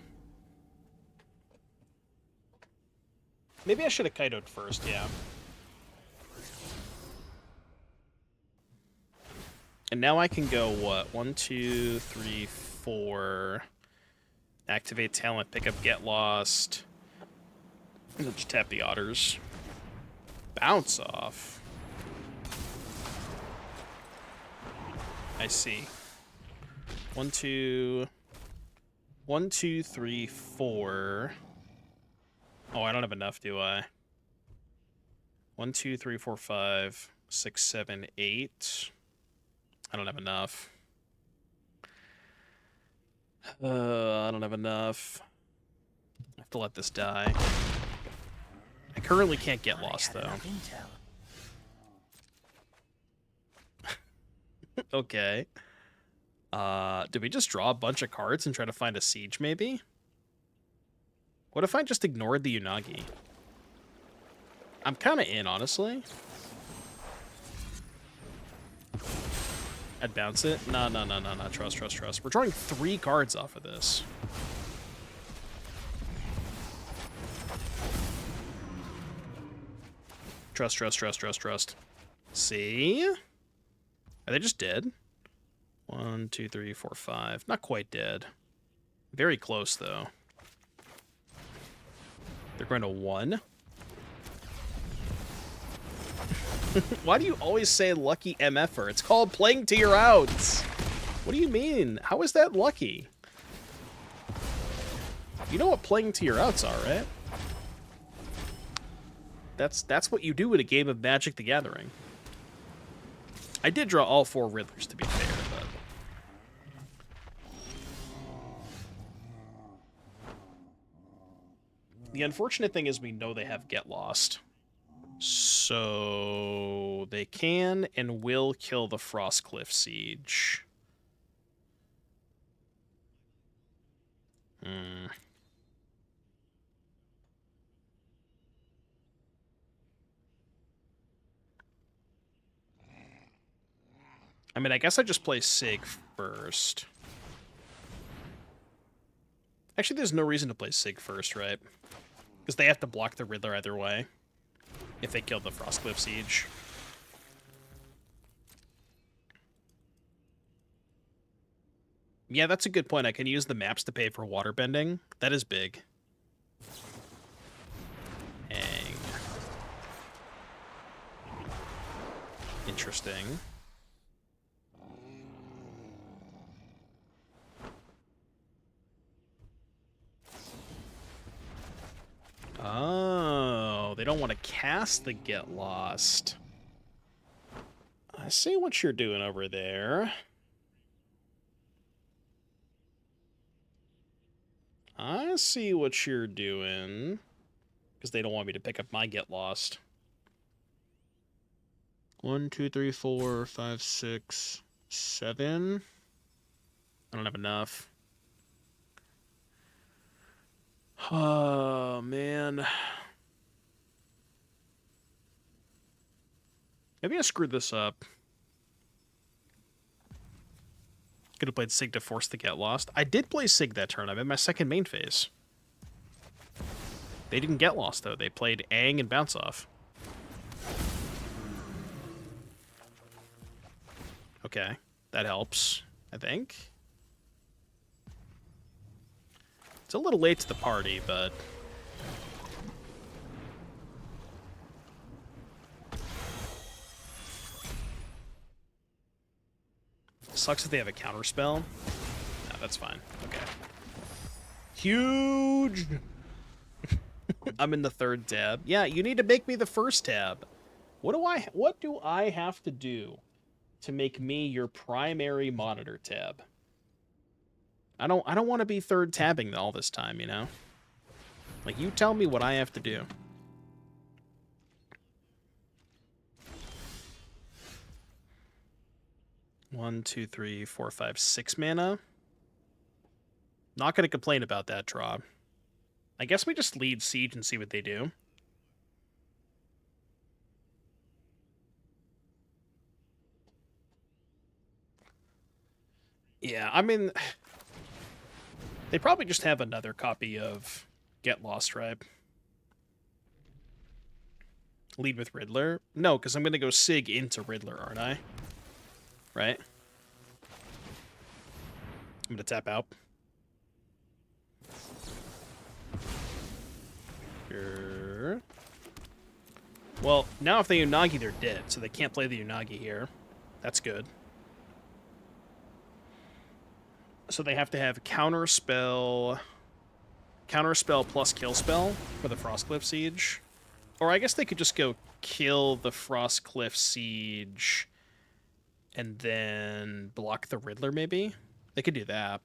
Maybe I should have Kaido'd first, yeah. And now I can go, what? 1, 2, 3, 4. Activate Talent, pick up Get Lost. And then just tap the Otters. Bounce off. I see. 1, 2... 1, 2, 3, 4. Oh, I don't have enough, do I? 1, 2, 3, 4, 5, 6, 7, 8. I don't have enough. I don't have enough. I have to let this die. I currently can't get lost, though. Okay. Did we just draw a bunch of cards and try to find a siege, maybe? What if I just ignored the Unagi? I'm kind of in, honestly. I'd bounce it. No. Trust. We're drawing 3 cards off of this. Trust. See? Are they just dead? 1, 2, 3, 4, 5. Not quite dead. Very close, though. They're going to 1. Why do you always say lucky MFer? It's called playing to your outs. What do you mean? How is that lucky? You know what playing to your outs are, right? That's what you do in a game of Magic the Gathering. I did draw all 4 Riddlers, to be fair, but... The unfortunate thing is we know they have Get Lost. So... they can and will kill the Frostcliff Siege. I mean, I guess I just play Sig first. Actually, there's no reason to play Sig first, right? Because they have to block the Riddler either way. If they kill the Frostcliff Siege. Yeah, that's a good point. I can use the maps to pay for waterbending. That is big. Hang. Interesting. Oh, they don't want to cast the Get Lost. I see what you're doing over there. I see what you're doing. Because they don't want me to pick up my Get Lost. 1, 2, 3, 4, 5, 6, 7. I don't have enough. Oh, man. Maybe I screwed this up. Could have played Sig to force the Get Lost. I did play Sig that turn. I'm in my second main phase. They didn't get lost, though. They played Aang and Bounce Off. Okay. That helps, I think. It's a little late to the party, but... Sucks if they have a counterspell. No, that's fine. Okay. Huge! I'm in the 3rd tab. Yeah, you need to make me the 1st tab. What do I have to do to make me your primary monitor tab? I don't want to be 3rd tabbing all this time, you know? Like, you tell me what I have to do. One, 2, 3, 4, 5, 6 mana. Not going to complain about that draw. I guess we just lead Siege and see what they do. Yeah, I mean... They probably just have another copy of Get Lost, right? Lead with Riddler? No, because I'm going to go Sig into Riddler, aren't I? Right? I'm going to tap out. Sure. Well, now if they Unagi, they're dead, so they can't play the Unagi here. That's good. So they have to have counter spell plus kill spell for the Frostcliff Siege. Or I guess they could just go kill the Frostcliff Siege and then block the Riddler, maybe? They could do that.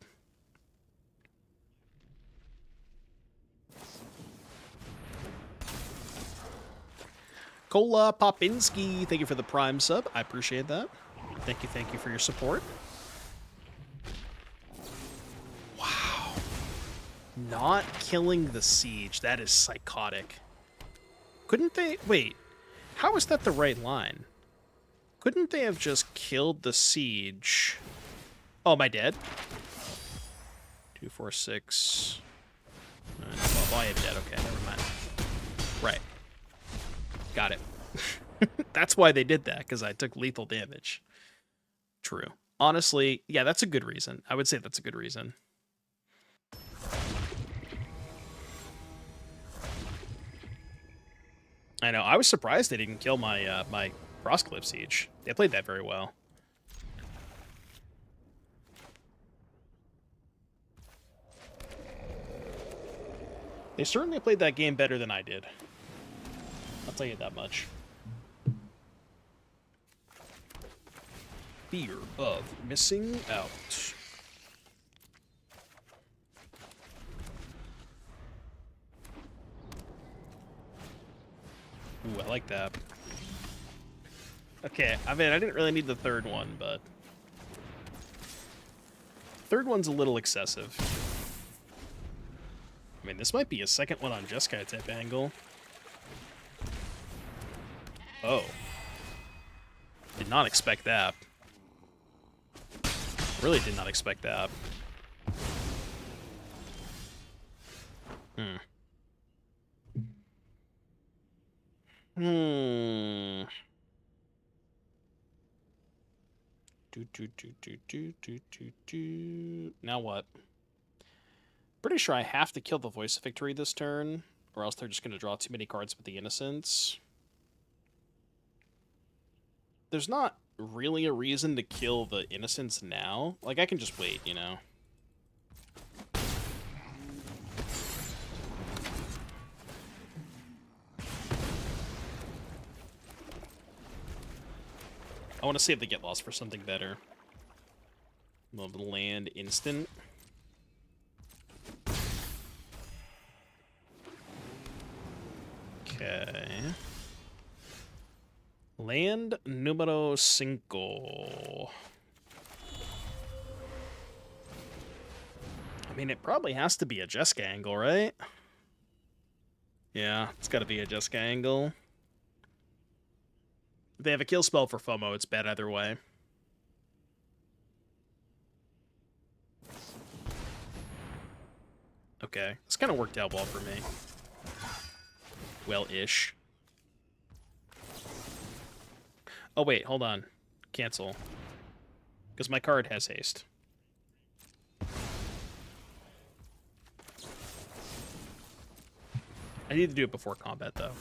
Kola Popinski, thank you for the Prime sub. I appreciate that. Thank you for your support. Wow. Not killing the siege. That is psychotic. Couldn't they... Wait. How is that the right line? Couldn't they have just killed the siege? Oh, am I dead? 2, 4, 6... Well, I am dead. Okay, never mind. Right. Got it. That's why they did that, because I took lethal damage. True. Honestly, yeah, that's a good reason. I would say that's a good reason. I know. I was surprised they didn't kill my my Frostcliff Siege. They played that very well. They certainly played that game better than I did. I'll tell you that much. Fear of missing out. Ooh, I like that. Okay, I mean, I didn't really need the third one, but... Third one's a little excessive. I mean, this might be a second one on Jeskai type angle. Oh. Did not expect that. Really did not expect that. Now what? Pretty sure I have to kill the Voice of Victory this turn, or else they're just going to draw too many cards with the Innocence. There's not really a reason to kill the Innocence now. Like, I can just wait, you know? I want to save the Get Lost for something better. Love the land instant. Okay. Land numero 5. I mean, it probably has to be a Jeskai angle, right? Yeah, it's got to be a Jeskai angle. If they have a kill spell for FOMO, it's bad either way. Okay, this kind of worked out well for me. Well-ish. Oh, wait, hold on. Cancel. Because my card has haste. I need to do it before combat, though.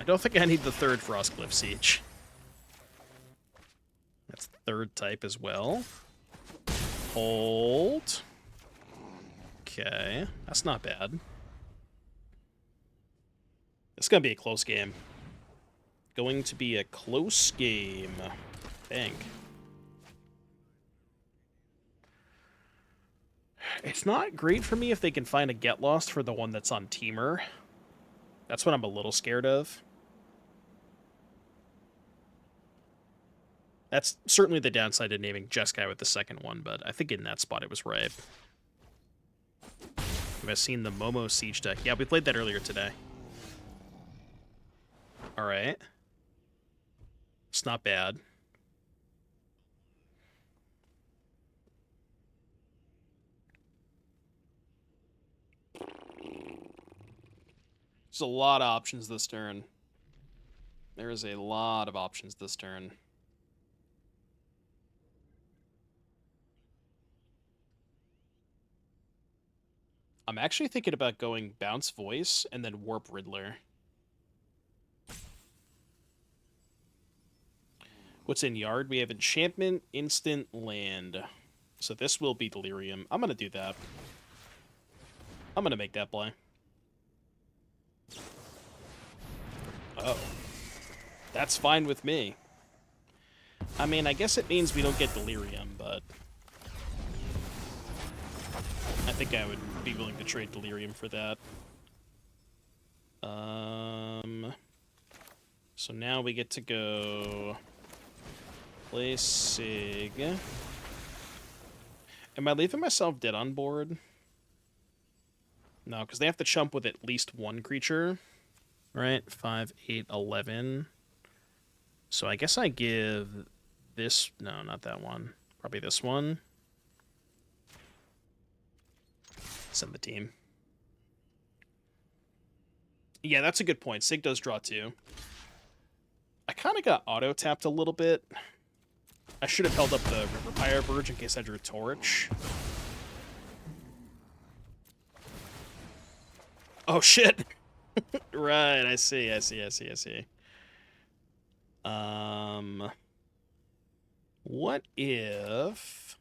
I don't think I need the third Frostcliff Siege. That's third type as well. Hold. Okay, that's not bad. It's going to be a close game. Going to be a close game. Dang. It's not great for me if they can find a Get Lost for the one that's on Teamer. That's what I'm a little scared of. That's certainly the downside to naming Jeskai with the second one, but I think in that spot it was right. Have I seen the Momo Siege deck? Yeah, we played that earlier today. Alright. It's not bad. There's a lot of options this turn. There is a lot of options this turn. I'm actually thinking about going Bounce Voice and then Warp Riddler. What's in yard? We have enchantment, instant, land. So this will be delirium. I'm gonna do that. I'm gonna make that play. Oh. That's fine with me. I mean, I guess it means we don't get delirium, but I think I would be willing to trade delirium for that. So now we get to go play Sig. Am I leaving myself dead on board? No, because they have to chump with at least one creature. Right? 5, 8, 11. So I guess I give this... No, not that one. Probably this one. Send the team. Yeah, that's a good point. Sig does draw 2. I kind of got auto-tapped a little bit. I should have held up the River Pyre Verge in case I drew Torch. Oh, shit! Right, I see. What if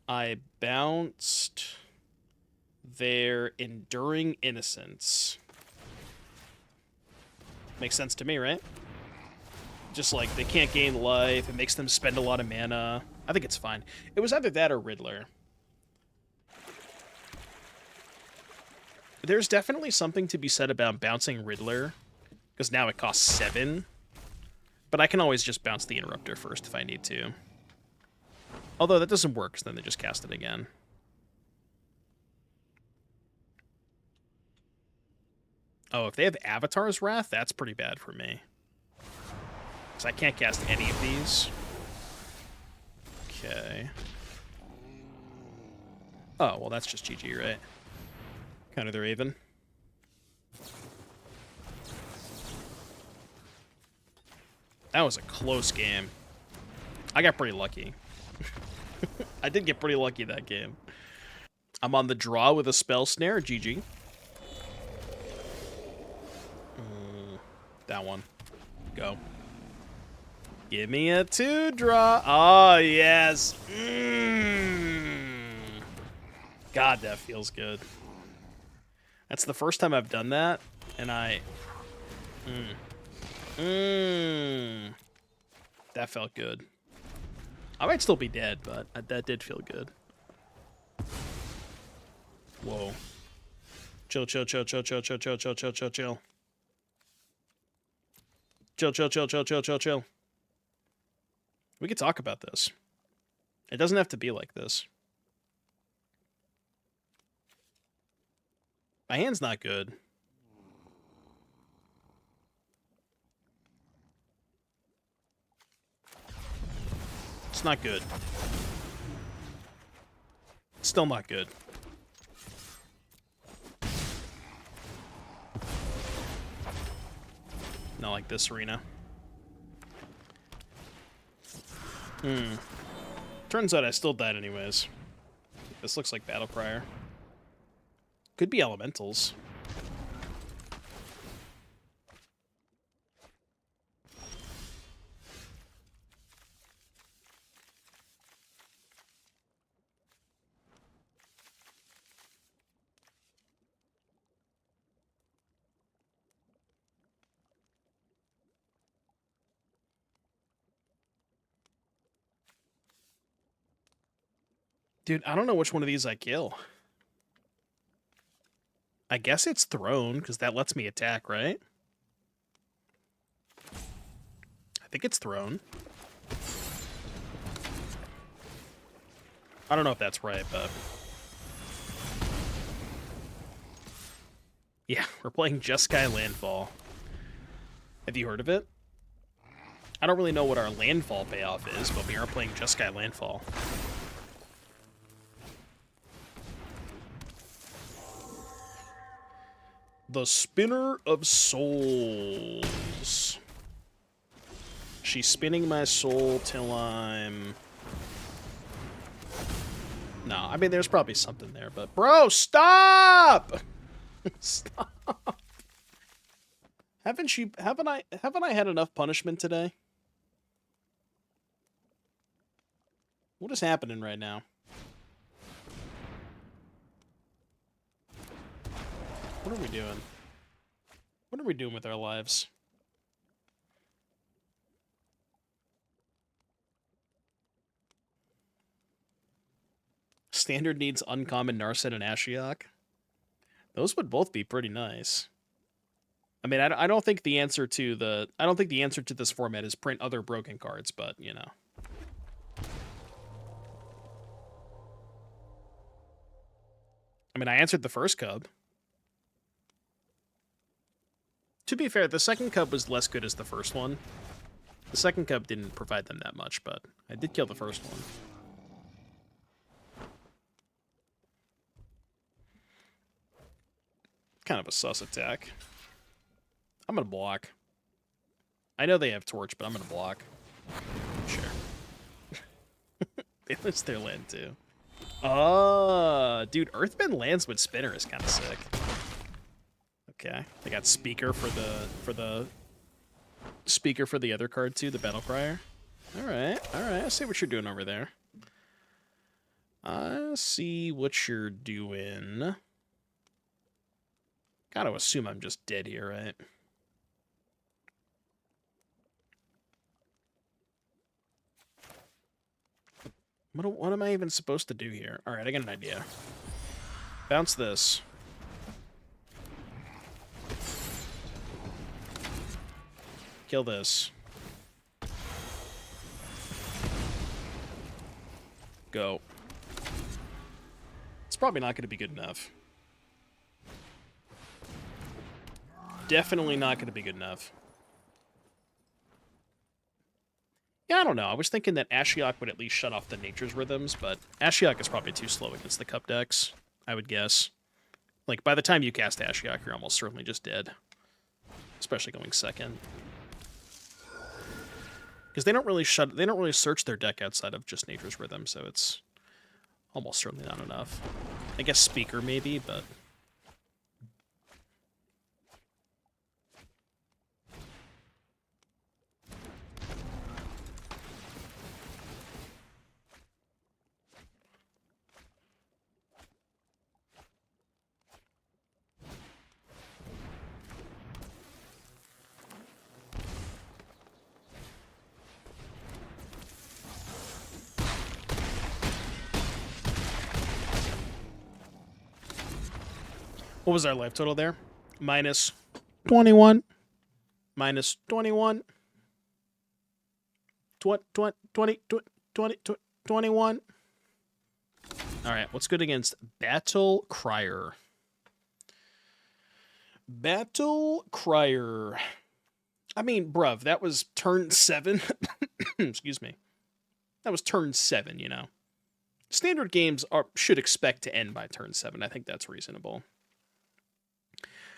I bounced their Enduring Innocence? Makes sense to me, right? Just like, they can't gain life, it makes them spend a lot of mana. I think it's fine. It was either that or Riddler. There's definitely something to be said about bouncing Riddler, because now it costs 7. But I can always just bounce the Interrupter first if I need to. Although that doesn't work, because then they just cast it again. Oh, if they have Avatar's Wrath, that's pretty bad for me. Because I can't cast any of these. Okay. Oh, well, that's just GG, right? Counter the Raven. That was a close game. I got pretty lucky. I did get pretty lucky that game. I'm on the draw with a Spell Snare. GG. That one. Go. Give me a 2-draw. Oh, yes. God, that feels good. That's the first time I've done that, and I... That felt good. I might still be dead, but that did feel good. Whoa. Chill. Chill. We could talk about this. It doesn't have to be like this. My hand's not good. It's not good. It's still not good. Not like this arena. Turns out I still died anyways. This looks like Battle Crier. Could be elementals. Dude, I don't know which one of these I kill. I guess it's Throne, because that lets me attack, right? I think it's Throne. I don't know if that's right, but... Yeah, we're playing Jeskai Landfall. Have you heard of it? I don't really know what our Landfall payoff is, but we are playing Jeskai Landfall. The Spinner of Souls. She's spinning my soul till I'm... No, I mean, there's probably something there, but... Bro, stop! Stop. Haven't I had enough punishment today? What is happening right now? What are we doing? What are we doing with our lives? Standard needs uncommon Narset and Ashiok. Those would both be pretty nice. I mean, I don't think the answer to this format is print other broken cards, but you know. I mean, I answered the first cub. To be fair, the second cub was less good as the first one. The second cub didn't provide them that much, but I did kill the first one. Kind of a sus attack. I'm gonna block. I know they have Torch, but I'm gonna block. Sure. They list their land too. Dude, Earthbend lands with Spinner is kind of sick. Okay, they got Speaker for the Speaker for the other card too, the Battle Crier. All right. I see what you're doing over there. I see what you're doing. Gotta assume I'm just dead here, right? What am I even supposed to do here? All right, I got an idea. Bounce this. Kill this. Go. It's probably not going to be good enough. Definitely not going to be good enough. Yeah, I don't know. I was thinking that Ashiok would at least shut off the Nature's Rhythms, but Ashiok is probably too slow against the Cup decks, I would guess. Like, by the time you cast Ashiok, you're almost certainly just dead. Especially going second. Because they don't really search their deck outside of just Nature's Rhythm, so it's almost certainly not enough. I guess Speaker maybe, but... What was our life total there? Minus 21. Minus 21. 21. Alright, what's good against Battle Crier? Battle Crier. I mean, bruv, that was turn 7. Excuse me. That was turn 7, you know. Standard games should expect to end by turn 7. I think that's reasonable.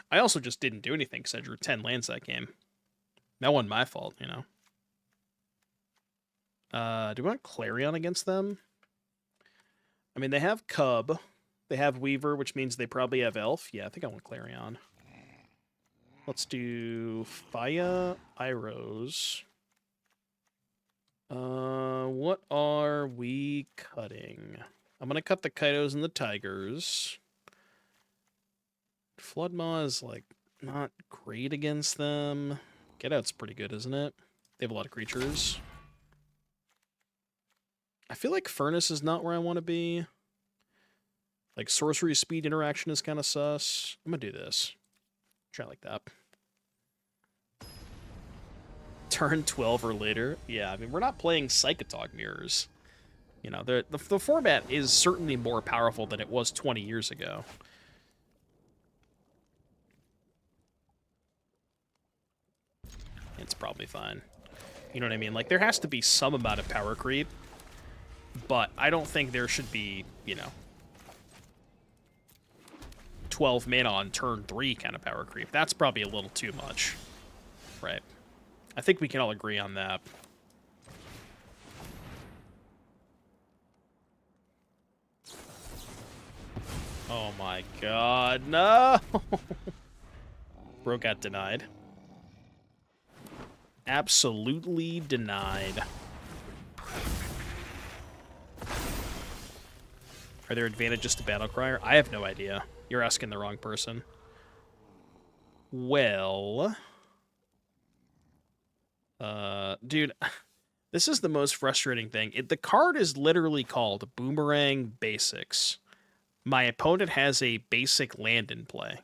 I also just didn't do anything because I drew 10 lands that game. That wasn't my fault, you know. Do we want Clarion against them? I mean, they have Cub. They have Weaver, which means they probably have Elf. Yeah, I think I want Clarion. Let's do Faya, Iros. What are we cutting? I'm going to cut the Kaitos and the Tigers. Floodmaw is, like, not great against them. Get Out's pretty good, isn't it? They have a lot of creatures. I feel like Furnace is not where I want to be. Like, Sorcery Speed interaction is kind of sus. I'm gonna do this. Try like that. Turn 12 or later. Yeah, I mean, we're not playing Psychotog Mirrors. You know, the format is certainly more powerful than it was 20 years ago. It's probably fine. You know what I mean? Like, there has to be some amount of power creep, but I don't think there should be, you know, 12 mana on turn 3 kind of power creep. That's probably a little too much. Right. I think we can all agree on that. Oh my god, no! Bro got denied. Absolutely denied. Are there advantages to Battle Crier? I have no idea. You're asking the wrong person. Well... dude, this is the most frustrating thing. The card is literally called Boomerang Basics. My opponent has a basic land in play.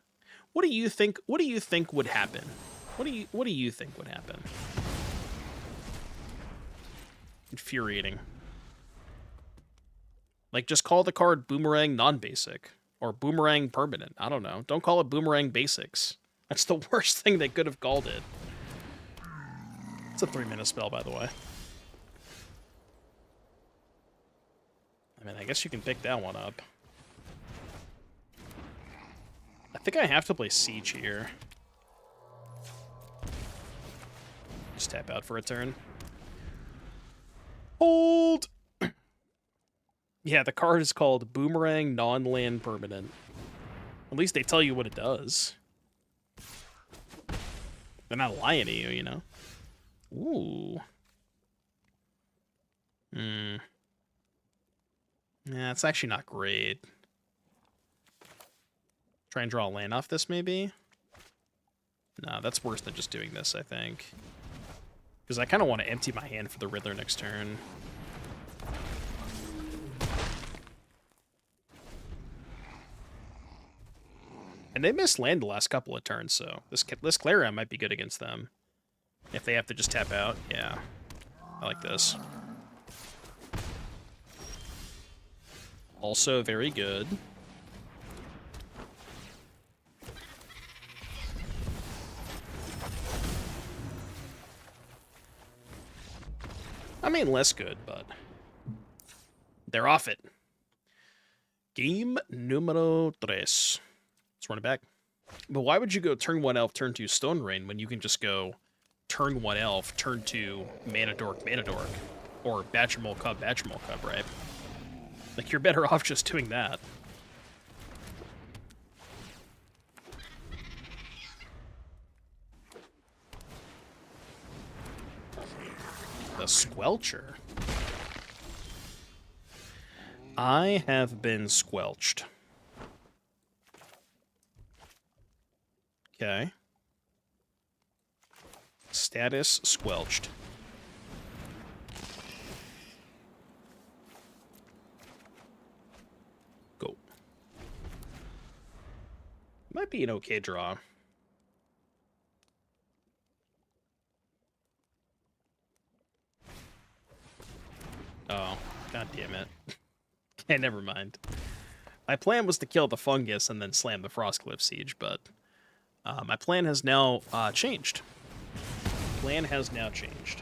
What do you think? What do you think would happen? What do you think would happen? Infuriating. Like, just call the card Boomerang Non-Basic or Boomerang Permanent. I don't know. Don't call it Boomerang Basics. That's the worst thing they could have called it. It's a 3-mana spell, by the way. I mean, I guess you can pick that one up. I think I have to play Siege here. Just tap out for a turn. Hold! Yeah, the card is called Boomerang Non-Land Permanent. At least they tell you what it does. They're not lying to you, you know? Ooh. Yeah, it's actually not great. Try and draw a land off this, maybe? No, that's worse than just doing this, I think. Because I kind of want to empty my hand for the Riddler next turn. And they missed land the last couple of turns, so this Clarion might be good against them. If they have to just tap out, yeah. I like this. Also very good. I mean, less good, but they're off it. Game numero 3. Let's run it back. But why would you go turn 1 elf, turn 2 Stone Rain when you can just go turn 1 elf, turn 2 Mana Dork, or Badgermole-Cub, right? Like, you're better off just doing that. The Squelcher. I have been squelched. Okay. Status squelched. Go. Might be an okay draw. Oh, god damn it. Okay, never mind. My plan was to kill the fungus and then slam the Frostcliff Siege, but my plan has now changed. Plan has now changed.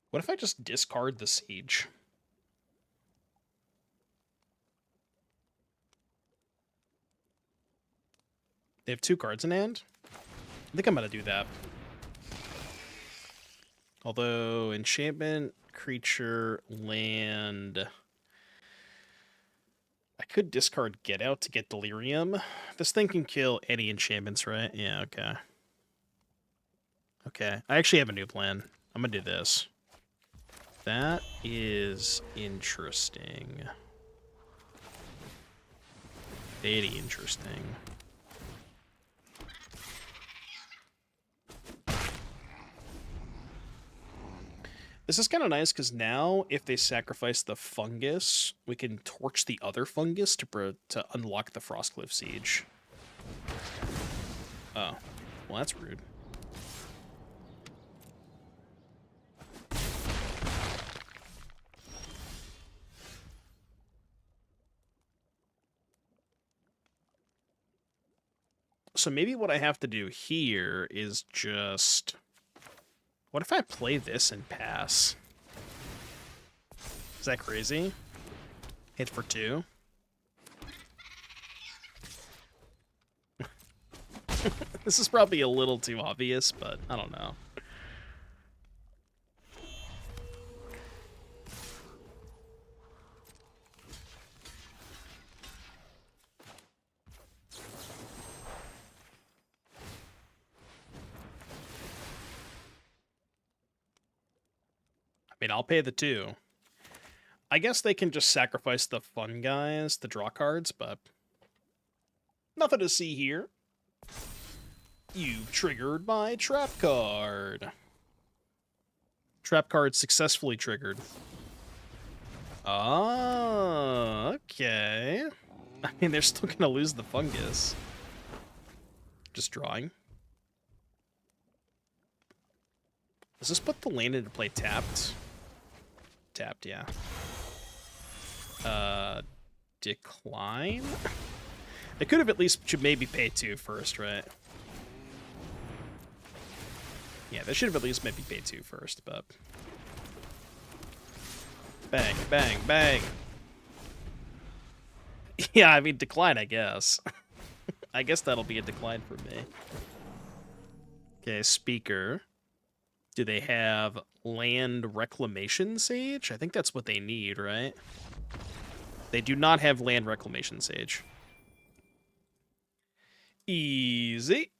What if I just discard the Siege? They have 2 cards in hand? I think I'm gonna do that. Although, enchantment, creature, land... I could discard Get Out to get Delirium. This thing can kill any enchantments, right? Yeah, okay. Okay, I actually have a new plan. I'm gonna do this. That is interesting. Very interesting. This is kind of nice because now, if they sacrifice the fungus, we can torch the other fungus to unlock the Frostcliff Siege. Oh, well that's rude. So maybe what I have to do here is just... What if I play this and pass? Is that crazy? Hit for 2? This is probably a little too obvious, but I don't know. mean, I'll pay the 2. I guess they can just sacrifice the fun guys to draw cards, but nothing to see here. You've triggered my trap card. Trap card successfully triggered. Oh, okay. I mean, they're still gonna lose the fungus. Just drawing. Does this put the land into play tapped? Tapped, yeah. Decline? They could have at least should maybe pay 2 first, right? Yeah, they should have at least maybe paid 2 first, but... Bang, bang, bang! Yeah, I mean, decline, I guess. I guess that'll be a decline for me. Okay, speaker. Do they have land reclamation sage? I think that's what they need, right? They do not have land reclamation sage. Easy.